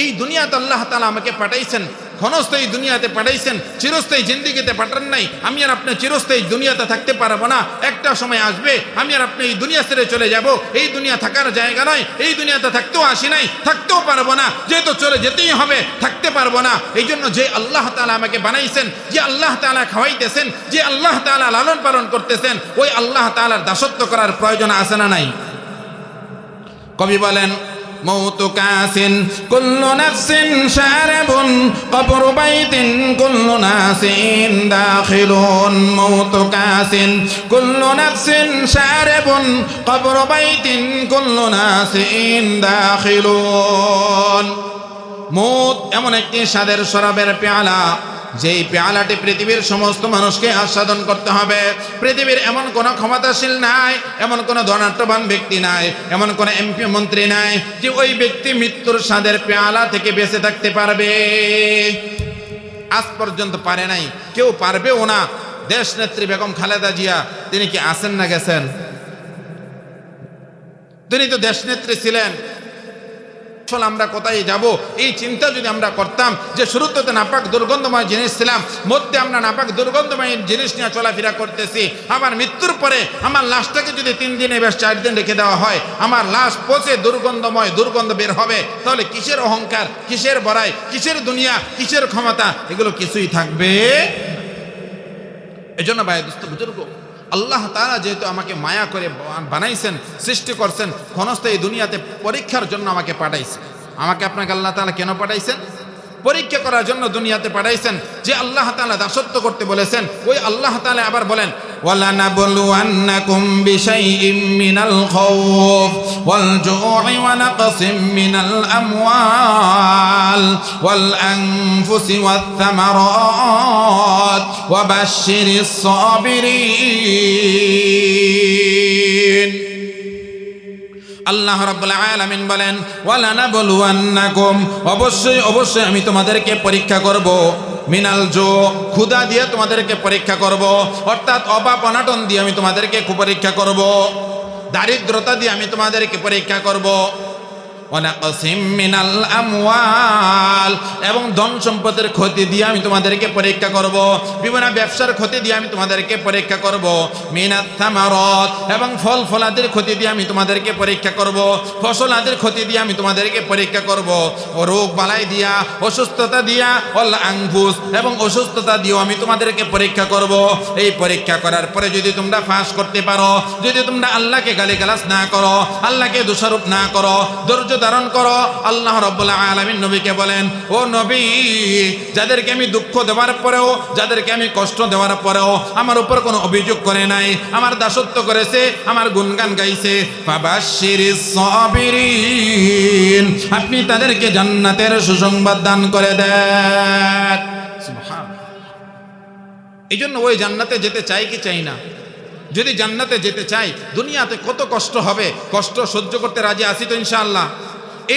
এই দুনিয়াতে আল্লাহ তাআলা আমাকে পাঠাইছেন, ক্ষণস্থায়ী দুনিয়াতে পাঠাইছেন, চিরস্থায়ী জিন্দেগিতে পাঠান নাই। আমি আর আপনি চিরস্থায়ী দুনিয়াতে থাকতে পারবো না। একটা সময় আসবে আমি আর আপনি এই দুনিয়া ছেড়ে চলে যাব। এই দুনিয়া থাকার জায়গা নয়, এই দুনিয়াতে থাকতেও আসি নাই, থাকতেও পারবো না, যেহেতু চলে যেতেই হবে, থাকতে পারবো না। এই জন্য যে আল্লাহ তাআলা আমাকে বানাইছেন, যে আল্লাহ তাআলা খাওয়াইতেছেন, যে আল্লাহ তাআলা লালন পালন করতেছেন, ওই আল্লাহ তাআলার দাসত্ব করার প্রয়োজন আছে না নাই? কবি বলেন, موت كاس كل نفس شارب قبر بيت كل ناس داخلون موت كاس كل نفس شارب قبر بيت كل ناس داخلون মৌত এমন একটি স্বাদের শরাবের পেয়ালা, যেই পেয়ালাটি পৃথিবীর সমস্ত মানুষকে আস্বাদন করতে হবে। পৃথিবীর এমন কোনো ক্ষমতাশীল নাই, এমন কোনো ধনাঢ্যবান ব্যক্তি নাই, এমন কোনো এমপি মন্ত্রী নাই যে ওই ব্যক্তি মৃত্যুর স্বাদের পেয়ালা থেকে বেঁচে থাকতে পারবে। আজ পর্যন্ত পারে নাই, কেউ পারবেও না। দেশ নেত্রী বেগম খালেদা জিয়া, তিনি কি আছেন না গেছেন? তিনি তো দেশ নেত্রী ছিলেন। আমরা কোথায় যাব এই চিন্তা যদি আমরা করতাম, যে শুরুতে নাপাক দুর্গন্ধময় জিনিস ছিলাম, মধ্যে আমরা নাপাক দুর্গন্ধময় জিনিস নিয়ে চলাফেরা করতেছি, আমার মৃত্যুর পরে আমার লাশটাকে যদি 3 দিনে বেশ 4 দিন রেখে দেওয়া হয়, আমার লাশ পচে দুর্গন্ধময় দুর্গন্ধ বের হবে, তাহলে কিসের অহংকার, কিসের বড়াই, কিসের দুনিয়া, কিসের ক্ষমতা, এগুলো কিছুই থাকবে। এজন্য ভাই দোস্ত বুজুর্গ, আল্লাহ তাআলা যেহেতু আমাকে মায়া করে বানাইছেন, সৃষ্টি করছেন, ক্ষণস্থায়ী দুনিয়াতে পরীক্ষার জন্য আমাকে পাঠাইছেন। আমাকে আপনাকে আল্লাহ তাআলা কেন পাঠাইছেন? পরীক্ষা করার জন্য দুনিয়াতে পাঠাইছেন। যে আল্লাহ তাআলা দাসত্ব করতে বলেছেন, ওই আল্লাহ তাআলা আবার বলেন, ওয়ালানাবলুয়ান্নাকুম বিশাইইম মিনাল খাউফ ওয়াল জু'i ওয়া নাকসিম মিনাল আমওয়াল ওয়াল আনফুসি ওয়াত থামারাত ওয়া বাশশিরিস সাবিরিন। আল্লাহ রাব্বুল আলামিন বলেন, ওয়ালানাবলুয়ান্নাকুম, অবশ্যই অবশ্যই আমি তোমাদেরকে পরীক্ষা করব, মিনাল জো, ক্ষুধা দিয়ে তোমাদেরকে পরীক্ষা করব, অর্থাৎ অভাব অনাটন দিয়ে আমি তোমাদেরকে পরীক্ষা করব, দারিদ্রতা দিয়ে আমি তোমাদেরকে পরীক্ষা করব, ওয়ানাকসিম মিনাল আমওয়াল, এবং ধন সম্পদের ক্ষতি দিয়ে আমি তোমাদেরকে পরীক্ষা করব, বিভিন্ন ব্যবসার ক্ষতি দিয়ে আমি তোমাদেরকে পরীক্ষা করব, মিনাত থামারাত, এবং ফল ফলাদের ক্ষতি দিয়ে আমি তোমাদেরকে পরীক্ষা করব, ফসলাদের ক্ষতি দিয়ে আমি তোমাদেরকে পরীক্ষা করব, ও রোগ বালাই দিয়া, অসুস্থতা দিয়া, ওয়াল আনফুস, এবং অসুস্থতা দিয়েও আমি তোমাদেরকে পরীক্ষা করব। এই পরীক্ষা করার পরে যদি তোমরা ফাঁস করতে পারো, যদি তোমরা আল্লাহকে গালিগালাজ না করো, আল্লাহকে দোষারোপ না করো, ধৈর্য ধারণ করো, আল্লাহ রাব্বুল আলামিন নবীকে বলেন, ও নবী, যাদেরকে আমি দুঃখ দেওয়ার পরেও, যাদেরকে আমি কষ্ট দেওয়ার পরেও আমার উপর কোনো অভিযোগ করে নাই, আমার দাসত্ব করেছে, আমার গুণগান গাইছে, ফাবাশশিরিস সাবিরিন, আপনি তাদেরকে জান্নাতের সুসংবাদ দান করে দেন। সুবহানাল্লাহ। এই জন্য ওই জান্নাতে যেতে চাই কি চাই না? যদি জান্নাতে যেতে চাই, দুনিয়াতে কত কষ্ট হবে, কষ্ট সহ্য করতে রাজি আছি তো ইনশাআল্লাহ।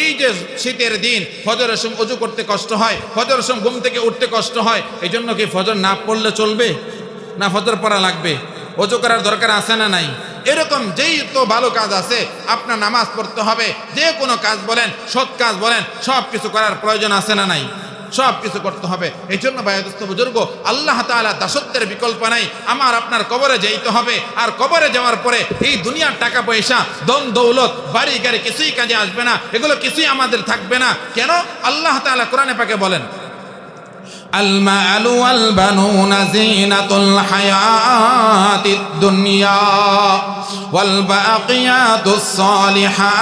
এই যে শীতের দিন, ফজরের সময় ওযু করতে কষ্ট হয়, ফজরের সময় ঘুম থেকে উঠতে কষ্ট হয়, এই জন্য কি ফজর না পড়লে চলবে? না ফজর পড়া লাগবে? ওযু করার দরকার আছে না নাই? এরকম যেই তো ভালো কাজ আছে, আপনার নামাজ পড়তে হবে, যে কোনো কাজ বলেন, সৎ কাজ বলেন, সব কিছু করার প্রয়োজন আছে না নাই? সব কিছু করতে হবে। এই জন্য ভাই দোস্ত বুজুর্গ, আল্লাহ তাআলা দাসত্বের বিকল্প নাই। আমার আপনার কবরে যাইতে হবে, আর কবরে যাওয়ার পরে এই দুনিয়ার টাকা পয়সা, ধন দৌলত, বাড়ি গাড়ি কিছুই কাজে আসবে না, এগুলো কিছুই আমাদের থাকবে না। কেন? আল্লাহ তাআলা কোরআনে পাকে বলেন, আল মালু ওয়াল বানুনা যিনাতুল হায়াতিদ দুনিয়া ওয়াল বাকিয়াতুস সালিহাত।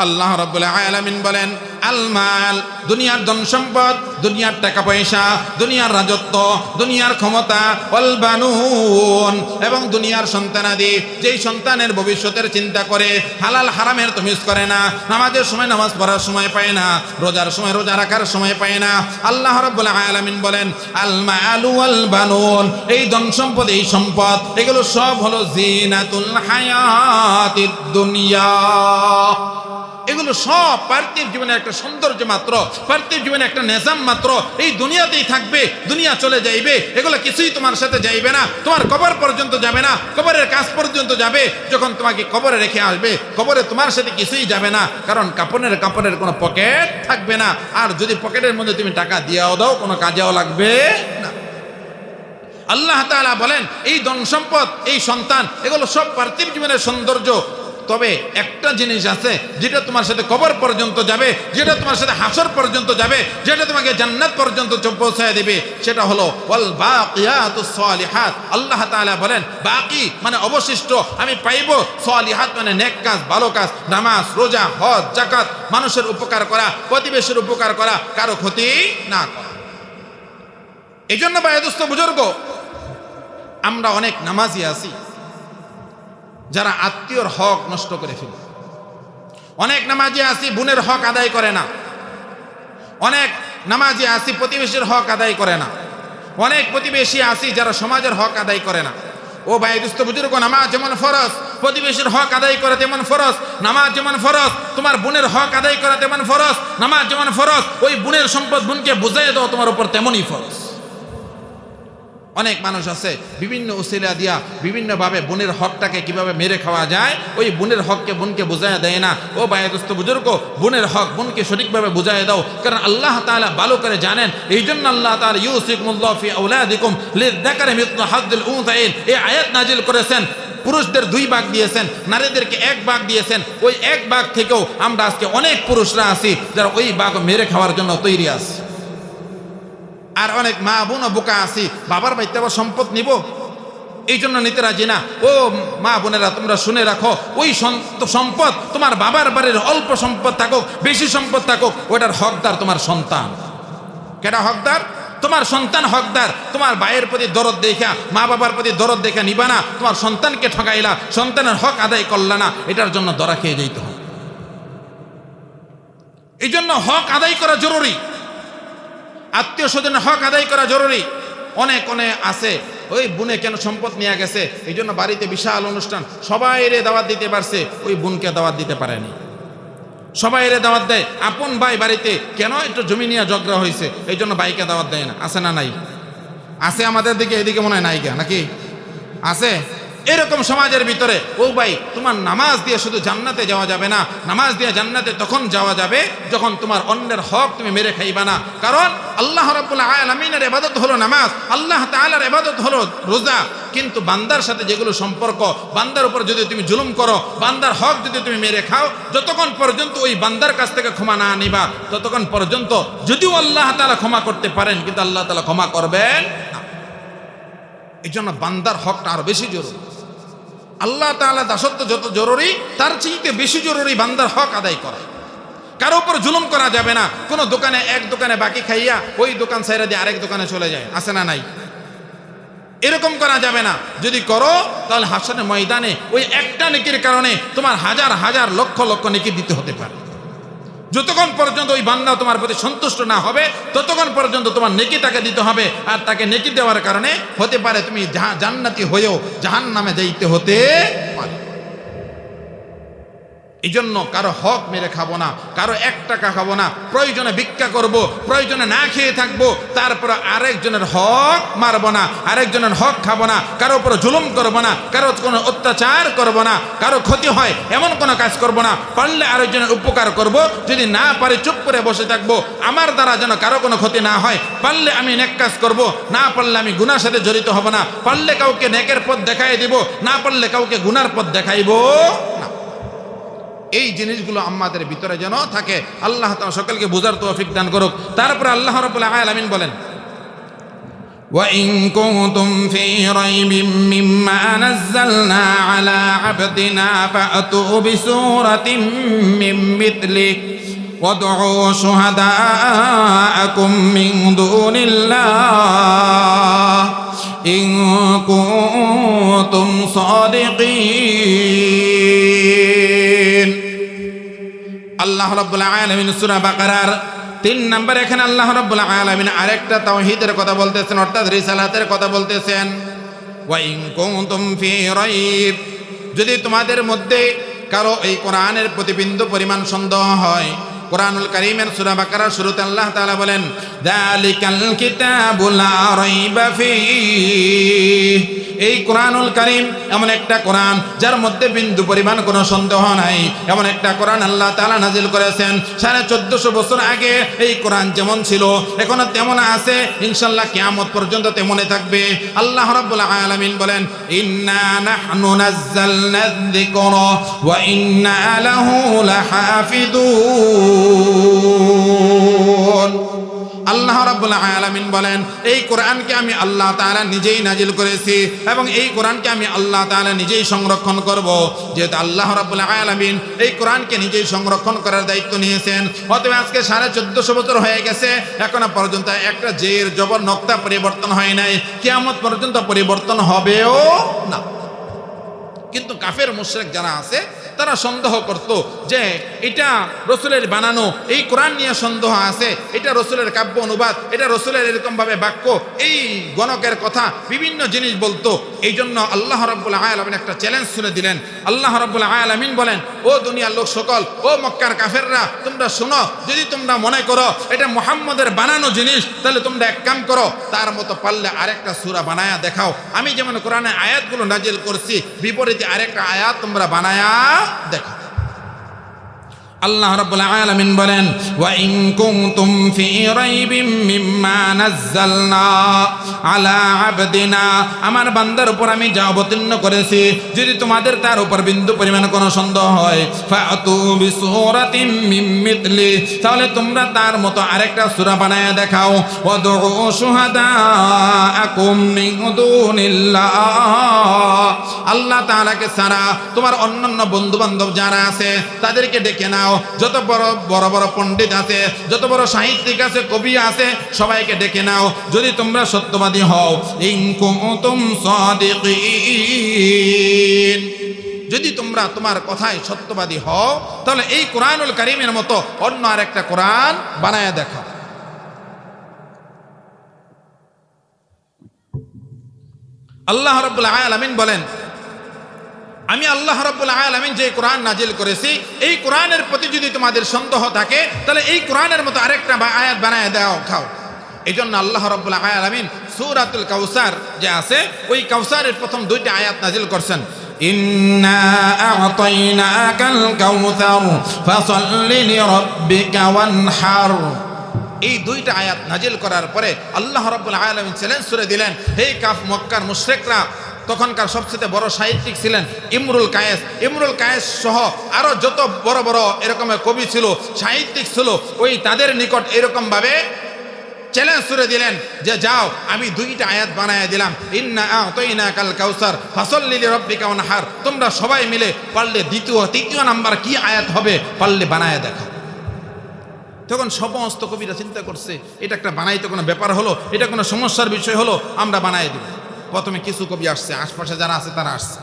আল্লাহ রাব্বুল আলামিন বলেন, আল মাল, দুনিয়ার ধন সম্পদ, দুনিয়ার টাকা পয়সা, দুনিয়ার রাজত্ব, দুনিয়ার ক্ষমতা, ওয়াল বানুন, এবং দুনিয়ার সন্তানাদি, যেই সন্তানের ভবিষ্যতের চিন্তা করে, হালাল হারামের তমিজ করে না, নামাজের সময় নামাজ পড়ার সময় পায় না, রোজার সময় রোজা রাখার সময় পায় না। আল্লাহ রাব্বুল আলামিন বলেন, আল মালু ওয়াল বানুন, এই ধন সম্পদ, এই সম্পদ, এগুলো সব হলো জিনাতুল হায়াতিদ দুনিয়া। এগুলো সব পার্থিব জীবনের একটা সৌন্দর্য মাত্র, পার্থিব জীবনের একটা নিজাম মাত্র। এই দুনিয়াতেই থাকবে, দুনিয়া চলে যাইবে, এগুলো কিছুই তোমার সাথে যাইবে না, তোমার কবর পর্যন্ত যাবে না, কবরের কাছ পর্যন্ত যাবে। যখন তোমাকে কবরে রেখে আসবে, কবরে তোমার সাথে কিছুই যাবে না, কারণ কাপড়ের কোনো পকেট থাকবে না। আর যদি পকেটের মধ্যে তুমি টাকা দিয়েও দাও, কোনো কাজেও লাগবে না। আল্লাহ তাআলা বলেন, এই ধন সম্পদ, এই সন্তান, এগুলো সব পার্থিব জীবনের সৌন্দর্য, তবে একটা জিনিস আছে যেটা তোমার সাথে কবর পর্যন্ত যাবে, যেটা তোমার সাথে হাসর পর্যন্ত যাবে, যেটা তোমাকে জান্নাত পর্যন্ত পৌঁছায় দেবে, সেটা হলো ওয়াল বাকিয়াতুস সালিহাত। আল্লাহ তাআলা বলেন বাকি মানে অবশিষ্ট, আমি পাইব। সালিহাত মানে নেক কাজ, ভালো কাজ, নামাজ, রোজা, হজ, যাকাত, মানুষের উপকার করা, প্রতিবেশীর উপকার করা, কারো ক্ষতি না করা। এই জন্য ভাই দোস্ত বুজুর্গ, আমরা অনেক নামাজি আছি যারা আত্মীয়র হক নষ্ট করে ফেলে। অনেক নামাজি আছি বোনের হক আদায় করে না। অনেক নামাজি আছি প্রতিবেশীর হক আদায় করে না। অনেক প্রতিবেশী আছি যারা সমাজের হক আদায় করে না। ও ভাই দোস্ত বুজুর্গ, নামাজ যেমন ফরজ, প্রতিবেশীর হক আদায় করা তেমন ফরজ। নামাজ যেমন ফরজ, তোমার বোনের হক আদায় করা তেমন ফরজ। নামাজ যেমন ফরজ, ওই বোনের সম্পদ বোনকে বুঝাই দাও তোমার উপর তেমনই ফরজ। অনেক মানুষ আছে বিভিন্ন উসিলা দিয়া বিভিন্নভাবে বোনের হকটাকে কিভাবে মেরে খাওয়া যায়, ওই বোনের হককে বোনকে বুঝাইয়া দেয় না। ও ভাই দোস্ত বুজুর্গ, বোনের হক বোনকে সঠিকভাবে বুঝাইয়া দাও, কারণ আল্লাহ তাআলা ভালো করে জানেন। এই জন্য আল্লাহ তাআলা ইউসিকুমুল্লাহু ফি আওলাদিকুম লিযযাকারি মিসলু হাজ্জিল উনসায়াইন এই আয়াত নাজিল করেছেন। পুরুষদের 2 ভাগ দিয়েছেন, নারীদেরকে 1 ভাগ দিয়েছেন। ওই 1 ভাগ থেকেও আমরা আজকে অনেক পুরুষরা আছি যারা ওই ভাগ মেরে খাওয়ার জন্য তৈরি আছে। আর অনেক মা বোন বোকা আছি, বাবার বাড়িতে আবার সম্পদ নিব, এই জন্য নিতে রাজি না। ও মা বোনেরা, তোমরা শুনে রাখো, ওই সম্পদ তোমার বাবার বাড়ির অল্প সম্পদ থাকুক, বেশি সম্পদ থাকুক, ওটার হকদার তোমার সন্তান। কেটা হকদার? তোমার সন্তান হকদার। তোমার ভাইয়ের প্রতি দরদ দেখা, মা বাবার প্রতি দরদ দেখা নিবা না, তোমার সন্তানকে ঠকাইলা, সন্তানের হক আদায় করলা না, এটার জন্য ধরা খেয়ে যেতে হবে। এই জন্য হক আদায় করা জরুরি, আত্মীয় স্বজনের হক আদায় করা জরুরি। অনেক আছে ওই বোনে কেন সম্পদ নিয়ে গেছে, এই জন্য বাড়িতে বিশাল অনুষ্ঠান, সবাইরে দাওয়াত দিতে পারছে, ওই বোনকে দাওয়াত দিতে পারেনি। সবাইরে দাওয়াত দেয়, আপন ভাই বাড়িতে কেন একটু জমি নিয়ে ঝগড়া হয়েছে, এই জন্য ভাইকে দাওয়াত দেয় না। আছে না নাই? আছে আমাদের দিকে, এদিকে মনে হয় নাইকা নাকি আছে? এরকম সমাজের ভিতরে ও ভাই, তোমার নামাজ দিয়ে শুধু জান্নাতে যাওয়া যাবে না। নামাজ দিয়ে জান্নাতে তখন যাওয়া যাবে যখন তোমার অন্যের হক তুমি মেরে খাইবা না। কারণ আল্লাহ রাব্বুল আলামিনের ইবাদত হলো নামাজ, আল্লাহ তাআলার ইবাদত হলো রোজা। কিন্তু বান্দার সাথে যেগুলো সম্পর্ক, বান্দার উপর যদি তুমি জুলুম করো, বান্দার হক যদি তুমি মেরে খাও, যতক্ষণ পর্যন্ত ওই বান্দার কাছ থেকে ক্ষমা না নিবা, ততক্ষণ পর্যন্ত যদিও আল্লাহ তাআলা ক্ষমা করতে পারেন, কিন্তু আল্লাহ তাআলা ক্ষমা করবেন না। এই জন্য বান্দার হকটা আরো বেশি জরুরি। আল্লাহ তাআলা দাসত্ব যত জরুরি, তার চেয়ে বেশি জরুরি বান্দার হক আদায় করা। কারো উপর জুলুম করা যাবে না। কোনো দোকানে এক দোকানে বাকি খাইয়া ওই দোকান ছাইরা দিয়ে আরেক দোকানে চলে যায়, আছে না নাই? এরকম করা যাবে না। যদি করো তাহলে হাসরের ময়দানে ওই একটা নেকির কারণে তোমার হাজার হাজার লক্ষ লক্ষ নেকি দিতে হতে পারে। যতক্ষণ পর্যন্ত ওই বান্দা তোমার প্রতি সন্তুষ্ট না হবে, ততক্ষণ পর্যন্ত তোমার নেকি তাকে দিতে হবে। আর তাকে নেকি দেওয়ার কারণে হতে পারে তুমি জান্নাতি হয়েও জাহান্নামে যাইতে হতে পারে। এই জন্য কারো হক মেরে খাবো না, কারো 1 টাকা খাবো না। প্রয়োজনে ভিক্ষা করব, প্রয়োজনে না খেয়ে থাকবো, তারপর আরেকজনের হক মারবো না, আরেকজনের হক খাবো না, কারো উপর জুলুম করবো না, কারো কোনো অত্যাচার করবো না, কারো ক্ষতি হয় এমন কোনো কাজ করবো না। পারলে আরেকজনের উপকার করব, যদি না পারি চুপ করে বসে থাকবো। আমার দ্বারা যেন কারো কোনো ক্ষতি না হয়। পারলে আমি নেক কাজ করব, না পারলে আমি গুনার সাথে জড়িত হব না। পারলে কাউকে নেকের পথ দেখাই দিব, না পারলে কাউকে গুনার পথ দেখাইব না। এই জিনিসগুলো আমাদের ভিতরে যেন থাকে। আল্লাহ তাআলা সকলকে বুঝার তৌফিক দান করুক। তারপরে আল্লাহ রাব্বুল আলামিন বলেন, ওয়া ইন কুনতুম ফি রাইবিম মিম্মা নাযালনা আলা আবদিনা ফাআতু বিসূরাতিন মিন মিথলিহি ওয়াদউ শুহাদাআকুম মিন দুনিল্লাহ ইন কুনতুম সাদিকিন। আল্লাহ রাব্বুল আলামিন সূরা বাকারার 3 নম্বর এখানে আল্লাহ রাব্বুল আলামিন আরেকটা তাওহীদের কথা বলতেছেন, অর্থাৎ রিসালাতের কথা বলতেছেন। ওয়া ইন কুনতুম ফি রাইব, যদি তোমাদের মধ্যে কারো এই কোরআনের প্রতিবিন্দু পরিমাণ সন্দেহ হয়, কোরআনুল কারীমের সূরা বাকারার শুরুতে আল্লাহ তাআলা বলেন, যালিকাল কিতাবু লা রাইবা ফীহি এই কোরআনুল কারীম এমন একটা কোরআন যার মধ্যে বিন্দু পরিমাণ কোনো সন্দেহ নাই। এমন একটা কোরআন আল্লাহ তাআলা নাজিল করেছেন 1450 বছর আগে। এই কোরআন যেমন ছিল এখনো তেমন আছে, ইনশাআল্লাহ কিয়ামত পর্যন্ত তেমনই থাকবে। আল্লাহ রাব্বুল আলামিন বলেন, ইন্না নাহনু নাযালনা যিকরা ওয়া ইন্না লাহু লাহাফিজুন। আল্লাহ রাব্বুল আলামিন বলেন, এই কোরআনকে আমি আল্লাহ তাআলা নিজেই নাজিল করেছি এবং এই কোরআনকে আমি আল্লাহ তাআলা নিজেই সংরক্ষণ করব। যেহেতু আল্লাহ রাব্বুল আলামিন এই কোরআনকে নিজেই সংরক্ষণ করার দায়িত্ব নিয়েছেন, অতএব আজকে 1450 বছর হয়ে গেছে, এখনো পর্যন্ত একটা জের জবর নক্তা পরিবর্তন হয় নাই, কিয়ামত পর্যন্ত পরিবর্তন হবেও না। কিন্তু কাফের মুশরিক যারা আছে তারা সন্দেহ করত যে এটা রসুলের বানানো, এই কোরআন নিয়ে সন্দেহ আছে, এটা রসুলের কাব্য অনুবাদ, এটা রসুলের এরকমভাবে বাক্য, এই গণকের কথা বিভিন্ন জিনিস বলতো। এই জন্য আল্লাহ রাব্বুল আলামিন একটা চ্যালেঞ্জ ছুড়ে দিলেন। আল্লাহ রাব্বুল আলামিন বলেন, ও দুনিয়ার লোক সকল, ও মক্কার কাফেররা, তোমরা শোনো, যদি তোমরা মনে করো এটা মুহাম্মদের বানানো জিনিস, তাহলে তোমরা এক কাম করো, তার মতো পারলে আরেকটা সূরা বানায়া দেখাও। আমি যেমন কোরআনে আয়াতগুলো নাজিল করছি, বিপরীতে আরেকটা আয়াত তোমরা বানায়া দেখো। আল্লাহ রাব্বুল আলামিন বলেন, ওয়া ইন কুনতুম ফি রাইবিম মিম্মা নাযালনা আলা আবদিনা, আমার বান্দার উপর আমি যা অবতীর্ণ করেছি, যদি তোমাদের তার উপর বিন্দু পরিমাণ কোনো সন্দেহ হয়, ফাতু বিসূরাতিম মিন মিথলি, তাহলে তোমরা তার মতো আরেকটা সূরা বানায়া দেখাও। ওয়াদউ শুহাদাআকুম মিন দুনিল্লাহ, আল্লাহ তাআলাকে ছাড়া তোমার অন্যান্য বন্ধু বান্ধব যারা আছে তাদেরকে ডেকে নাও, যত বড় বড় পণ্ডিত আছে, যত বড় সাহিত্যিক আছে, কবি আছে, সবাইকে ডেকে নাও, যদি তোমরা সত্যবাদী হও। ইন কুনতুম সাদিকিন, যদি তোমরা তোমার কথায় সত্যবাদী হও, তাহলে এই কোরআনুল কারীমের মতো অন্য আরেকটা কোরআন বানায়া দেখাও। আল্লাহ রাব্বুল আলামিন বলেন, আমি আল্লাহ রাব্বুল আলামিন যে কোরআন নাজিল করেছি, এই কোরআনের প্রতি যদি তোমাদের সন্দেহ থাকে, তাহলে এই কোরআনের মতো আরেকটা আয়াত বানায় দাও খাও। এই জন্য আল্লাহ রাব্বুল আলামিন সূরাতুল কাউসার যে আছে, ওই কাউসারের প্রথম 2টা আয়াত নাজিল করছেন। ইন্না আ'তাইনাকাল কাউসার ফাসাল্লি লিরাব্বিকা ওয়ানহার। এই 2টা আয়াত নাজিল করার পরে আল্লাহ রাব্বুল আলামিন চ্যালেঞ্জ ছুড়ে দিলেন, হে মক্কার মুশরিকরা, তখনকার সবচেয়ে বড় সাহিত্যিক ছিলেন ইমরুল কায়েস। ইমরুল কায়েস সহ আরো যত বড় বড় এরকম কবি ছিল, সাহিত্যিক ছিল, ওই তাদের নিকট এরকম ভাবে চ্যালেঞ্জ ছুড়ে দিলেন যে যাও, আমি 2টা আয়াত বানায় দিলাম, ইন্না আ'তাইনাকাল কাউসার ফাসাল্লি লিরাব্বিকা ওয়ানহার, তোমরা সবাই মিলে পারলে তৃতীয় নাম্বার কি আয়াত হবে পারলে বানায় দেখো। তখন সমস্ত কবিরা চিন্তা করছে, এটা একটা বানাইতে কোনো ব্যাপার হলো, এটা কোনো সমস্যার বিষয় হলো, আমরা বানায় দিব। প্রথমে কিছু কবি আসছে, আশপাশে যারা আছে তারা আসছে,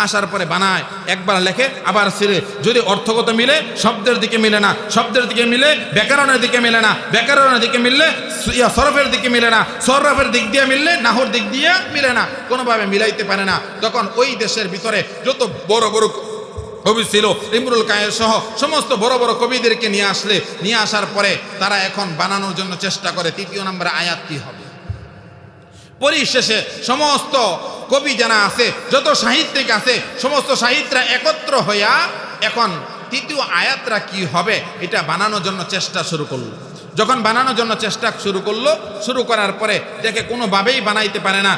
আসার পরে বানায়, একবার লেখে আবার ছিঁড়ে, যদি অর্থগত মিলে শব্দের দিকে মিলে না, শব্দের দিকে মিলে ব্যাকরণের দিকে মিলে না, ব্যাকরণের দিকে মিললে সরফের দিকে মিলে না, সরফের দিক দিয়ে মিললে নাহর দিক দিয়ে মিলে না, কোনোভাবে মিলাইতে পারে না। তখন ওই দেশের ভিতরে যত বড় বড় কবি ছিল, ইমরুল কায়েস সহ সমস্ত বড় বড় কবিদেরকে নিয়ে আসার পরে তারা এখন বানানোর জন্য চেষ্টা করে 3য় নম্বরে আয়াত কি হবে। পরিশেষে সমস্ত কবি যারা আছে, যত সাহিত্যিক আছে, সমস্ত সাহিত্যরা একত্র হইয়া এখন 3য় আয়াতটা কি হবে এটা বানানোর জন্য চেষ্টা শুরু করলো। যখন বানানোর জন্য চেষ্টা শুরু করার পরে দেখে কোনোভাবেই বানাইতে পারে না,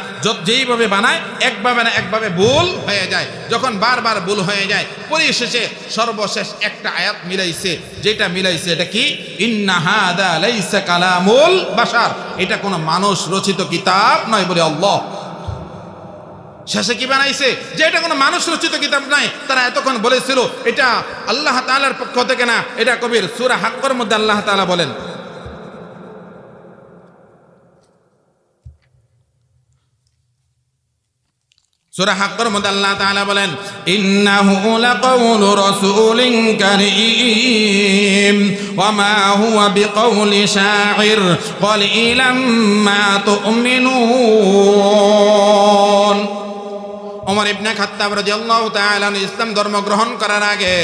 যেইভাবে বানায় একভাবে না একভাবে ভুল হয়ে যায়। যখন বারবার ভুল হয়ে যায়, পরিশেষে সর্বশেষ একটা আয়াত মিলাইছে, যেটা মিলাইছে এটা কি, ইন্না হাদা লাইসা কালামুল বাশার, এটা কোনো মানুষ রচিত কিতাব নয় বলে আল্লাহ। শেষে কি বানাইছে, যে এটা কোনো মানুষ রচিত কিতাব নাই। তারা এতক্ষণ বলেছিল এটা আল্লাহ তাআলার পক্ষ থেকে না, এটা কবির সূরা হাক্কর মধ্যে আল্লাহ তাআলা বলেন, সূরা হাক্কর মধ্যে আল্লাহ তাআলা বলেন, ইন্নাহু লাকাউলু রাসূলিন কারীম ওয়া মা হুয়া বিকাউলি শাইর ক্বালিলাম মা তু'মিনুন। ওমর ইবনে খাত্তাব রাদিয়াল্লাহু তাআলা ইসলাম ধর্ম গ্রহণ করার আগে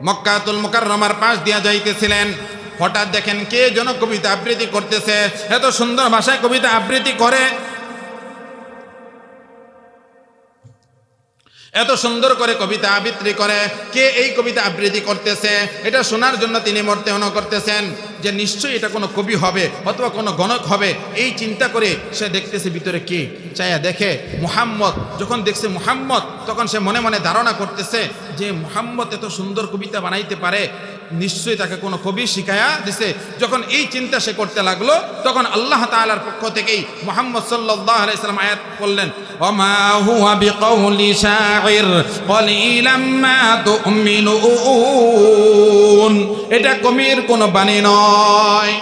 মক্কাতুল মুকাররমার পাশ দিয়া যাইতেছিলেন, হঠাৎ দেখেন কে যেন কবিতা আবৃত্তি করতেছে। এত সুন্দর ভাষায় কবিতা আবৃত্তি করে, এত সুন্দর করে কবিতা আবৃত্তি করে। কে এই কবিতা আবৃত্তি করতেছে এটা শোনার জন্য তিনি মরতে অন করতেছেন যে নিশ্চয়ই এটা কোনো কবি হবে অথবা কোনো গণক হবে। এই চিন্তা করে সে দেখতেছে ভিতরে কে, চাইয়া দেখে মুহাম্মদ। যখন দেখছে মুহাম্মদ তখন সে মনে মনে ধারণা করতেছে যে মুহাম্মদ এত সুন্দর কবিতা বানাইতে পারে, নিশ্চয়ই তাকে কোনো কবি শিখায়া দিছে। যখন এই চিন্তা সে করতে লাগলো তখন আল্লাহ তাআলার পক্ষ থেকেই মুহাম্মদ সাল্লাল্লাহু আলাইহি সাল্লাম আয়াত বললেন, ওমা হুয়া বিকাউলি শাইর কলিলাম মা তুমিনুন। এটা কবির কোনো বাণী নয়,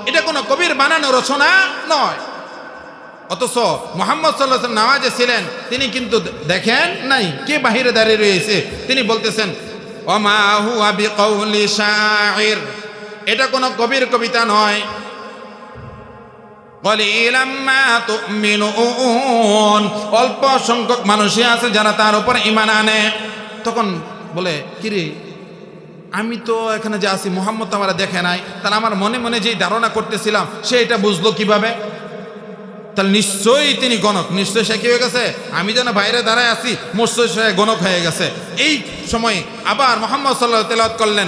এটা কোনো কবির বানানো রচনা নয়। অথচ মুহাম্মদ সাল্লাল্লাহু আলাইহি ওয়াসাল্লাম নামাজে ছিলেন, তিনি কিন্তু দেখেন নাই কে বাহিরে দাঁড়িয়ে রয়েছে। তিনি বলতেছেন ওমা হুয়া বিকাউলি শাইর, এটা কোনো কবির কবিতা নয়। কলিলাম মা তুমিনুন, অল্প সংখ্যক মানুষই আছে যারা তার উপর ঈমান আনে। তখন বলে কিরে, আমি তো এখানে যে আছি মুহাম্মদ তো আমার দেখে নাই, তাহলে আমার মনে মনে যেই ধারণা করতেছিলাম সে এটা বুঝলো কিভাবে? তাহলে নিশ্চয়ই তিনি গণক, নিশ্চয়ই সে কি হয়ে গেছে, আমি যেন বাইরে দাঁড়ায় আছি নিশ্চয়ই সে গণক হয়ে গেছে। এই সময় আবার মুহাম্মদ সাল্লাল্লাহু আলাইহি ওয়াসাল্লাম তেলাওয়াত করলেন,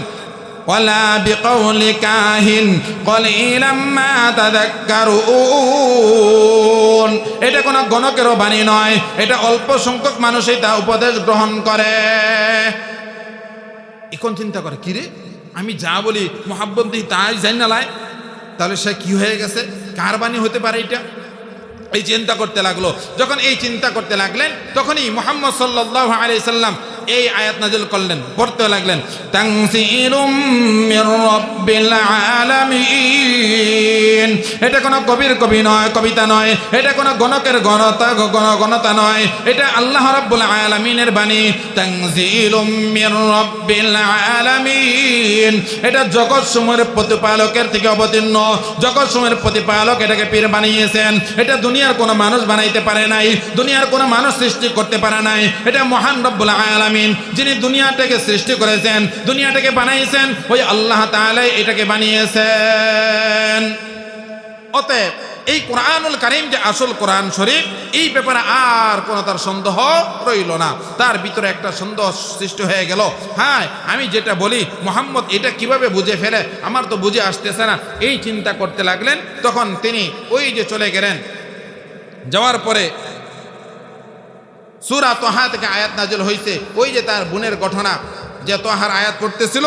ওয়ালা বিকাউলি কাহিন কলিলাম মা তাযাক্কারুন। এটা কোনো গণকেরও বাণী নয়, এটা অল্প সংখ্যক মানুষই তা উপদেশ গ্রহণ করে। এখন চিন্তা করে কিরে, আমি যা বলি মুহাম্মদ তাই জানি না লাই, তাহলে সে কি হয়ে গেছে, কার বাণী হতে পারে এটা? এই চিন্তা করতে লাগলো। যখন এই চিন্তা করতে লাগলেন তখনই মুহাম্মদ সাল্লাল্লাহু আলাইহি সাল্লাম এই আয়াত নাযিল করলেন, পড়তে লাগলেন, তানসিলুম মির রাব্বিল আলামিন। এটা কোনো কবির কবি নয়, কবিতা নয়, এটা কোনো গণকের গণতা নয়, এটা আল্লাহ রাব্বুল আলামিনের বাণী। তানসিলুম মির রাব্বিল আলামিন, এটা জগৎ সমূহের প্রতিপালকের থেকে অবতীর্ণ। জগৎ সমূহের প্রতিপালক এটাকে পীর বানিয়েছেন। এটা দুনিয়ার কোনো মানুষ বানাইতে পারে নাই, দুনিয়ার কোনো মানুষ সৃষ্টি করতে পারে নাই। এটা মহান রব্বুল আলামিন যিনি দুনিয়াটাকে সৃষ্টি করেছেন, দুনিয়াটাকে বানাইছেন, ওই আল্লাহ তাআলা এটাকে বানিয়েছেন। অতএব এই কোরআনুল কারীম যে আসল কোরআন শরীফ, এই ব্যাপারে আর কোনো তার সন্দেহ রইল না। তার ভিতরে একটা সন্দেহ সৃষ্টি হয়ে গেল, হ্যাঁ আমি যেটা বলি মুহাম্মদ এটা কিভাবে বুঝে ফেলে, আমার তো বুঝে আসতেছে না। এই চিন্তা করতে লাগলেন। তখন তিনি ওই যে চলে গেলেন, যাওয়ার পরে সূরা তাহা থেকে আয়াত নাযিল হয়েছে। ওই যে তার বোনের ঘটনা, যে তাহার আয়াত পড়তেছিল,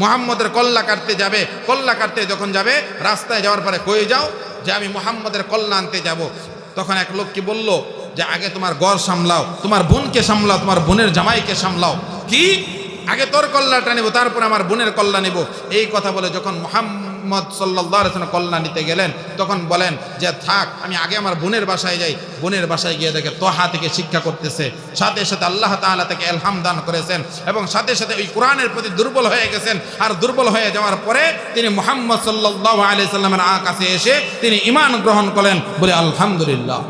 মুহাম্মদের কল্লা কাটতে যাবে। কল্লা কাটতে যখন যাবে, রাস্তায় যাওয়ার পরে কয়ে যাও যে আমি মুহাম্মদের কল্লা আনতে যাব। তখন এক লোক কি বলল যে আগে তোমার ঘর সামলাও, তোমার বোনকে সামলাও, তোমার বোনের জামাইকে সামলাও। কি আগে তোর কল্লাটা নেব, তারপরে আমার বোনের কল্লা নেব। এই কথা বলে যখন মুহাম্মদ সাল্লাল্লাহু আলাইহি ওয়াসাল্লাম কল্লা নিতে গেলেন, তখন বলেন যে থাক, আমি আগে আমার বোনের বাসায় যাই। বোনের বাসায় গিয়ে দেখে তোহা থেকে শিক্ষা করতেছে, সাথে সাথে আল্লাহ তাআলা থেকে ইলহাম দান করেছেন, এবং সাথে সাথে ওই কোরআনের প্রতি দুর্বল হয়ে গেছেন। আর দুর্বল হয়ে যাওয়ার পরে তিনি মুহাম্মদ সাল্লাল্লাহু আলাইহি সাল্লামের কাছে এসে তিনি ঈমান গ্রহণ করেন। বলে আলহামদুলিল্লাহ।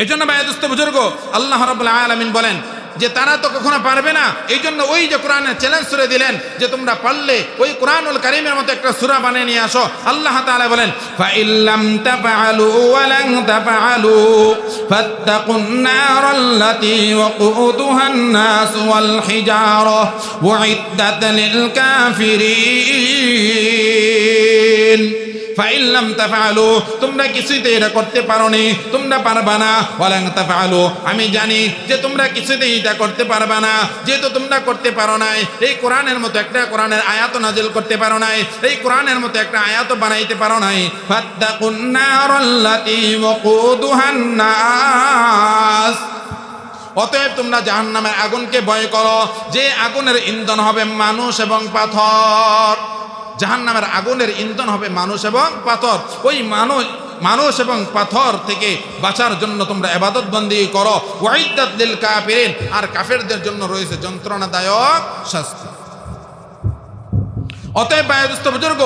এই জন্য ভাই দোস্ত বুজুর্গ, আল্লাহ রাব্বুল আলামিন বলেন যে তারা তো কখনো পারবে না। এই জন্য ওই যে কোরআনের চ্যালেঞ্জ করে দিলেন যে তোমরা পারলে ওই কোরআনুল কারীমের মতো একটা সূরা বানিয়ে নিয়ে আসো। আল্লাহ তাআলা বলেন, ফা ইল্লাম তাফআলু ওয়া লান তাফআলু ফাত্তাকুন নারাল্লাতী ওয়াকুদুহান নাস ওয়াল হিজারা উইদ্দাত লিল কাফিরিন। ফাইল্লাম তাফআলু, তোমরা কিছুতে এটা করতে পারোনি, তোমরা পারবা না। ওয়ালান তাফআলু, আমি জানি যে তোমরা কিছুতেই এটা করতে পারবা না। যেহেতু তোমরা করতে পারো নাই, এই কোরআনের মতো একটা কোরআনের আয়াত নাযিল করতে পারো নাই, এই কোরআনের মতো একটা আয়াত বানাইতে পারো নাই। ফাত্তাকুন নারাল্লাতী ওয়াকুদুহান নাস, অতএব তোমরা জাহান্নামের আগুনকে ভয় করো, যে আগুনের ইন্ধন হবে মানুষ এবং পাথর। জাহান্নামের আগুনের ইন্ধন হবে মানুষ এবং পাথর। ওই মানুষ এবং পাথর থেকে বাঁচার জন্য তোমরা ইবাদত বন্দি করো। ওয়াইদাত লিল কাফিরিন, আর কাফেরদের জন্য রয়েছে যন্ত্রণাদায়ক শাস্তি। অতএব দোস্ত বুজুর্গ,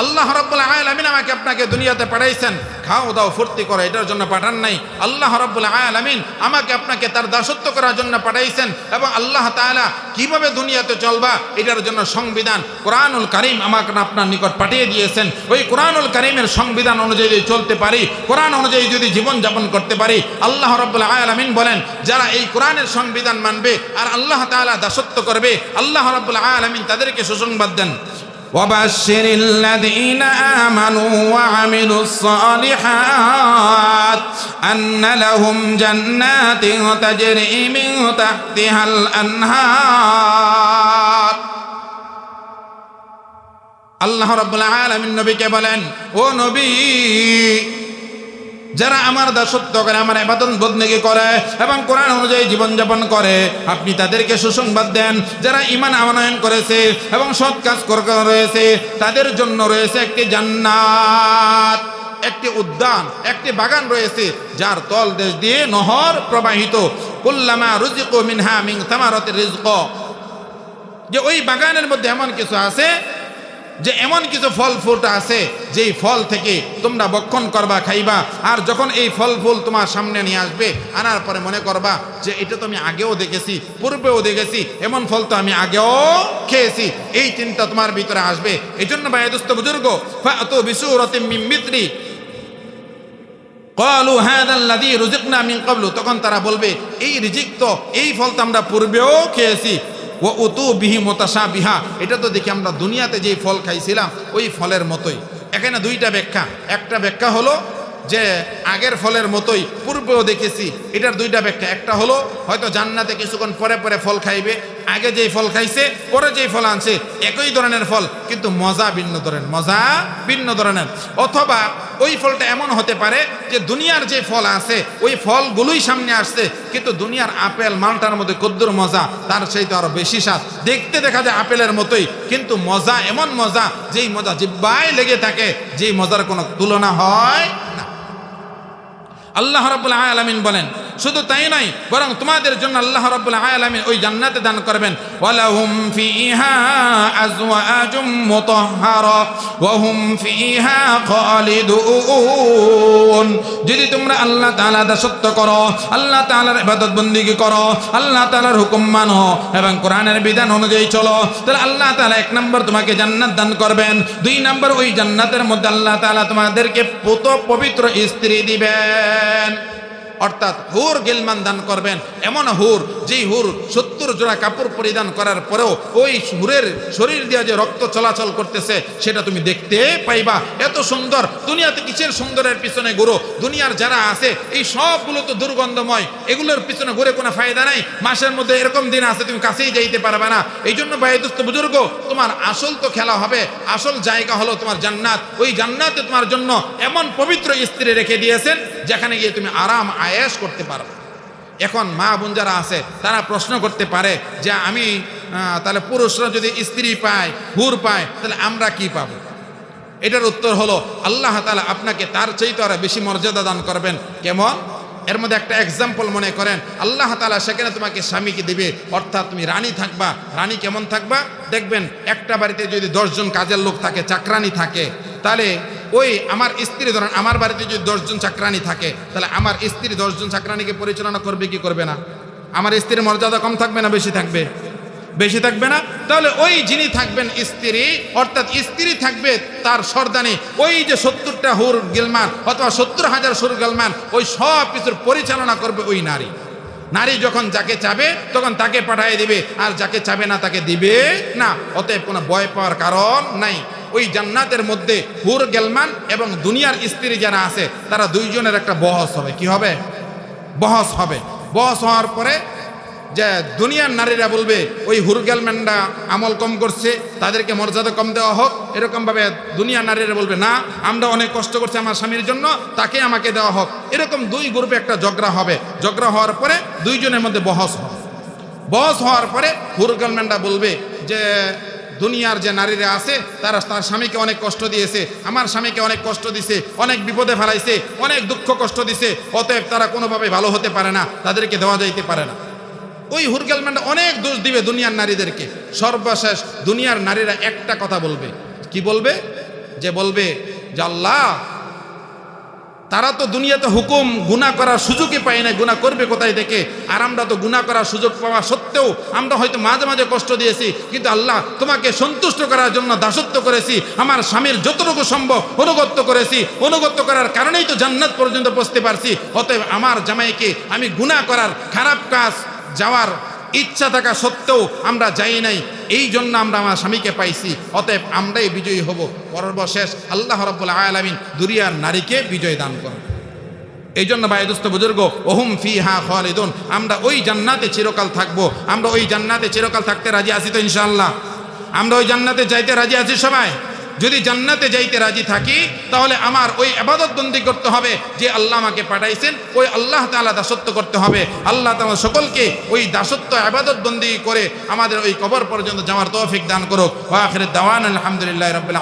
আল্লাহ রাব্বুল আলামিন আমাকে আপনাকে দুনিয়াতে পাঠাইছেন খাও দাও ফুর্তি করো, এটার জন্য পাঠান নাই। আল্লাহ রাব্বুল আলামিন আমাকে আপনাকে তার দাসত্ব করার জন্য পাঠাইছেন, এবং আল্লাহ তাআলা কিভাবে দুনিয়াতে চলবা এটার জন্য সংবিধান কোরআনুল কারীম আমাকে আপনার নিকট পাঠিয়ে দিয়েছেন। ওই কোরআনুল কারীমের সংবিধান অনুযায়ী যদি চলতে পারি, কোরআন অনুযায়ী যদি জীবন যাপন করতে পারি, আল্লাহ রাব্বুল আলামিন বলেন যারা এই কোরআনের সংবিধান মানবে আর আল্লাহ তাআলা দাসত্ব করবে, আল্লাহ রাব্বুল আলামিন তাদেরকে সুসংবাদ দেন, وبشر الذين آمنوا وعملوا الصالحات أن لهم جنات تجري من تحتها الأنهار। আল্লাহ রাব্বুল আলামিন নবীকে বলেন, ও নবী, যারা আমার দাসত্ব করে, আমার ইবাদত বন্দেগী করে এবং কোরআন অনুযায়ী জীবনযাপন করে, আপনি তাদেরকে সুসংবাদ দেন যারা ঈমান আনয়ন করেছে এবং সৎ কাজ রয়েছে, তাদের জন্য রয়েছে একটি জান্নাত, একটি উদ্যান, একটি বাগান রয়েছে যার তল দেশ দিয়ে নহর প্রবাহিত। কুল্লামা রুজিকু মিনহা মিন সামারাতির রিজক, যে ওই বাগানের মধ্যে এমন কিছু আছে, যে এমন কিছু ফল ফুল আছে যেই ফল থেকে তোমরা ভক্ষণ করবা, খাইবা, আর যখন এই ফল ফুল তোমার সামনে নিয়ে আসবে, আনার পরে মনে করবা যে এটা তো আমি আগেও দেখেছি, পূর্বেও দেখেছি, এমন ফল তো আমি আগেও খেয়েছি, এই চিন্তা তোমার ভিতরে আসবে। এই জন্য ভাই দোস্ত বুজুর্গ, ফাতু বিসূরাতিন মিন মিথলি ক্বালু হাযা আল্লাযী রুজিকনা মিন ক্বাবলু, তখন তারা বলবে এই রিজিক তো, এই ফল তো আমরা পূর্বেও খেয়েছি। ও উতু বিহি মুতাশাবিহা, এটা তো দেখি আমরা দুনিয়াতে যেই ফল খাইছিলাম ওই ফলের মতোই। এখানে দুইটা ব্যাখ্যা, একটা ব্যাখ্যা হলো যে আগের ফলের মতোই পূর্বেও দেখেছি, এটার দুইটা ব্যাখ্যা। একটা হলো হয়তো জান্নাতে কিছুক্ষণ পরে পরে ফল খাইবে, আগে যেই ফল খাইছে পরে যেই ফল আনছে একই ধরনের ফল কিন্তু মজা ভিন্ন ধরনের, মজা ভিন্ন ধরনের। অথবা ওই ফলটা এমন হতে পারে যে দুনিয়ার যে ফল আছে ওই ফলগুলোই সামনে আসছে, কিন্তু দুনিয়ার আপেল মালটার মধ্যে কদ্দুর মজা, তার চাইতে আরো বেশি স্বাদ, দেখতে দেখা যায় আপেলের মতোই, কিন্তু মজা এমন মজা যেই মজা জিহ্বায় লেগে থাকে, যেই মজার কোনো তুলনা হয় না। আল্লাহ রাব্বুল আলামিন বলেন শুধু তাই নয়, বরং তোমাদের জন্য আল্লাহ রাব্বুল আলামিন ওই জান্নাতে দান করবেন, ওয়ালাহুম ফিহা আজওয়াজুম মুতাহহারা ওয়া হুম ফিহা খালিদুন। যদি তোমরা আল্লাহ তাআলা দাসত্ব করো, আল্লাহ তাআলার ইবাদত বন্দেগী করো, আল্লাহ তাআলার হুকুম মানো এবং কোরআনের বিধান অনুযায়ী চলো, তাহলে আল্লাহ তাআলা এক নম্বর তোমাকে জান্নাত দান করবেন, দুই নম্বর ওই জান্নাতের মধ্যে আল্লাহ তাআলা তোমাদেরকে পুত পবিত্র স্ত্রী দিবেন, অর্থাৎ হুর গিলমান দান করবেন। এমন হুর যেই হুর 70 জোড়া কাপড় পরিধান করার পরেও ওই হুরের শরীর দিয়ে যে রক্ত চলাচল করতেছে সেটা তুমি দেখতে পাইবা। এত সুন্দর, দুনিয়াতে কিসের সুন্দরের পিছনে ঘুরো, দুনিয়ার যারা আছে এই সবগুলো তো দুর্গন্ধময়, এগুলোর পিছনে ঘুরে কোনো ফায়দা নাই। মাসের মধ্যে এরকম দিন আছে তুমি কাছেই যাইতে পারবে না। এই জন্য ভাই দোস্ত বুজুর্গ, তোমার আসল তো খেলা হবে, আসল জায়গা হলো তোমার জান্নাত। ওই জান্নাতে তোমার জন্য এমন পবিত্র স্ত্রী রেখে দিয়েছেন যেখানে গিয়ে তুমি আরাম আয়েশ করতে পারবে। এখন মা বোন যারা আছে তারা প্রশ্ন করতে পারে যে আমি তাহলে পুরুষরা যদি স্ত্রী পায়, হুর পায়, তাহলে আমরা কি পাবো? এটার উত্তর হলো আল্লাহ তাআলা আপনাকে তার চাইতে আরো বেশি মর্যাদা দান করবেন। কেমন? এর মধ্যে একটা এক্সাম্পল মনে করেন, আল্লাহ তাআলা সেখানে তোমাকে স্বামীকে দিবে, অর্থাৎ তুমি রানী থাকবা। রানী কেমন থাকবা? দেখবেন একটা বাড়িতে যদি 10 জন কাজের লোক থাকে, চাকরানি থাকে, তাহলে ওই আমার স্ত্রী, ধরেন আমার বাড়িতে যদি 10 জন চাকরানি থাকে, তাহলে আমার স্ত্রী 10 জন চাকরানিকে পরিচালনা করবে কি করবে না? আমার স্ত্রীর মর্যাদা কম থাকবে না বেশি থাকবে? বেশি থাকবে না? তাহলে ওই যিনি থাকবেন স্ত্রী, অর্থাৎ স্ত্রী থাকবে তার সর্দানি, ওই যে 70টা হুর গিলমান অথবা 70,000 হুর গিলমান, ওই সব কিছুর পরিচালনা করবে ওই নারী। নারী যখন যাকে চাবে তখন তাকে পাঠিয়ে দিবে, আর যাকে চাবে না তাকে দিবে না। অতএব কোনো ভয় পাওয়ার কারণ নাই। ওই জান্নাতের মধ্যে হুর গেলমান এবং দুনিয়ার স্ত্রী যারা আছে তারা দুইজনের একটা বহস হবে। কি হবে? বহস হবে। বহস হওয়ার পরে যে দুনিয়ার নারীরা বলবে ওই হুর গেলম্যানরা আমল কম করছে, তাদেরকে মর্যাদা কম দেওয়া হোক, এরকমভাবে দুনিয়ার নারীরা বলবে না, আমরা অনেক কষ্ট করছি আমার স্বামীর জন্য, তাকে আমাকে দেওয়া হোক। এরকম দুই গ্রুপে একটা ঝগড়া হবে। ঝগড়া হওয়ার পরে দুইজনের মধ্যে বহস হবে। বহস হওয়ার পরে হুর গেলম্যানরা বলবে যে দুনিয়ার যে নারীরা আছে তারা তার স্বামীকে অনেক কষ্ট দিয়েছে, আমার স্বামীকে অনেক কষ্ট দিছে, অনেক বিপদে ফেলাইছে, অনেক দুঃখ কষ্ট দিছে, অতএব তারা কোনোভাবে ভালো হতে পারে না, তাদেরকে দেওয়া যাইতে পারে না। ওই হুরগেলম্যানটা অনেক দোষ দিবে দুনিয়ার নারীদেরকে। সর্বশেষ দুনিয়ার নারীরা একটা কথা বলবে, কি বলবে? যে বলবে যে আল্লাহ, তারা তো দুনিয়াতে হুকুম গুনাহ করার সুযোগই পায় না, গুনাহ করবে কোথায় থেকে? আর আমরা তো গুনাহ করার সুযোগ পাওয়া সত্ত্বেও আমরা হয়তো মাঝে মাঝে কষ্ট দিয়েছি, কিন্তু আল্লাহ তোমাকে সন্তুষ্ট করার জন্য দাসত্ব করেছি, আমার স্বামীর যতটুকু সম্ভব অনুগত্য করেছি, অনুগত্য করার কারণেই তো জান্নাত পর্যন্ত পৌঁছতে পারছি। অতএব আমার জামাইকে আমি গুনাহ করার, খারাপ কাজ যাওয়ার ইচ্ছা থাকা সত্ত্বেও আমরা যাই নাই, এই জন্য আমরা আমার স্বামীকে পাইছি, অতএব আমরাই বিজয়ী হব। সর্বশেষ আল্লাহ রাব্বুল আলামিন দুনিয়ার নারীকে বিজয় দান করেন। এই জন্য ভাই দোস্ত বুজুর্গ, ওহুম ফিহা খালিদুন, আমরা ওই জান্নাতে চিরকাল থাকবো। আমরা ওই জান্নাতে চিরকাল থাকতে রাজি আছি তো ইনশাআল্লাহ? আমরা ওই জান্নাতে যাইতে রাজি আছি সবাই? যদি জান্নাতে যাইতে রাজি থাকি তাহলে আমার ওই ইবাদত বন্দি করতে হবে যে আল্লাহ আমাকে পাঠাইছেন, ওই আল্লাহ তাআলা দাসত্ব করতে হবে। আল্লাহ তাআলা সকলকে ওই দাসত্ব ইবাদত বন্দি করে আমাদের ওই কবর পর্যন্ত যাওয়ার তৌফিক দান করুক। ওয়া আখিরু দাওয়ানা আলহামদুলিল্লাহি রাব্বিল আলামিন।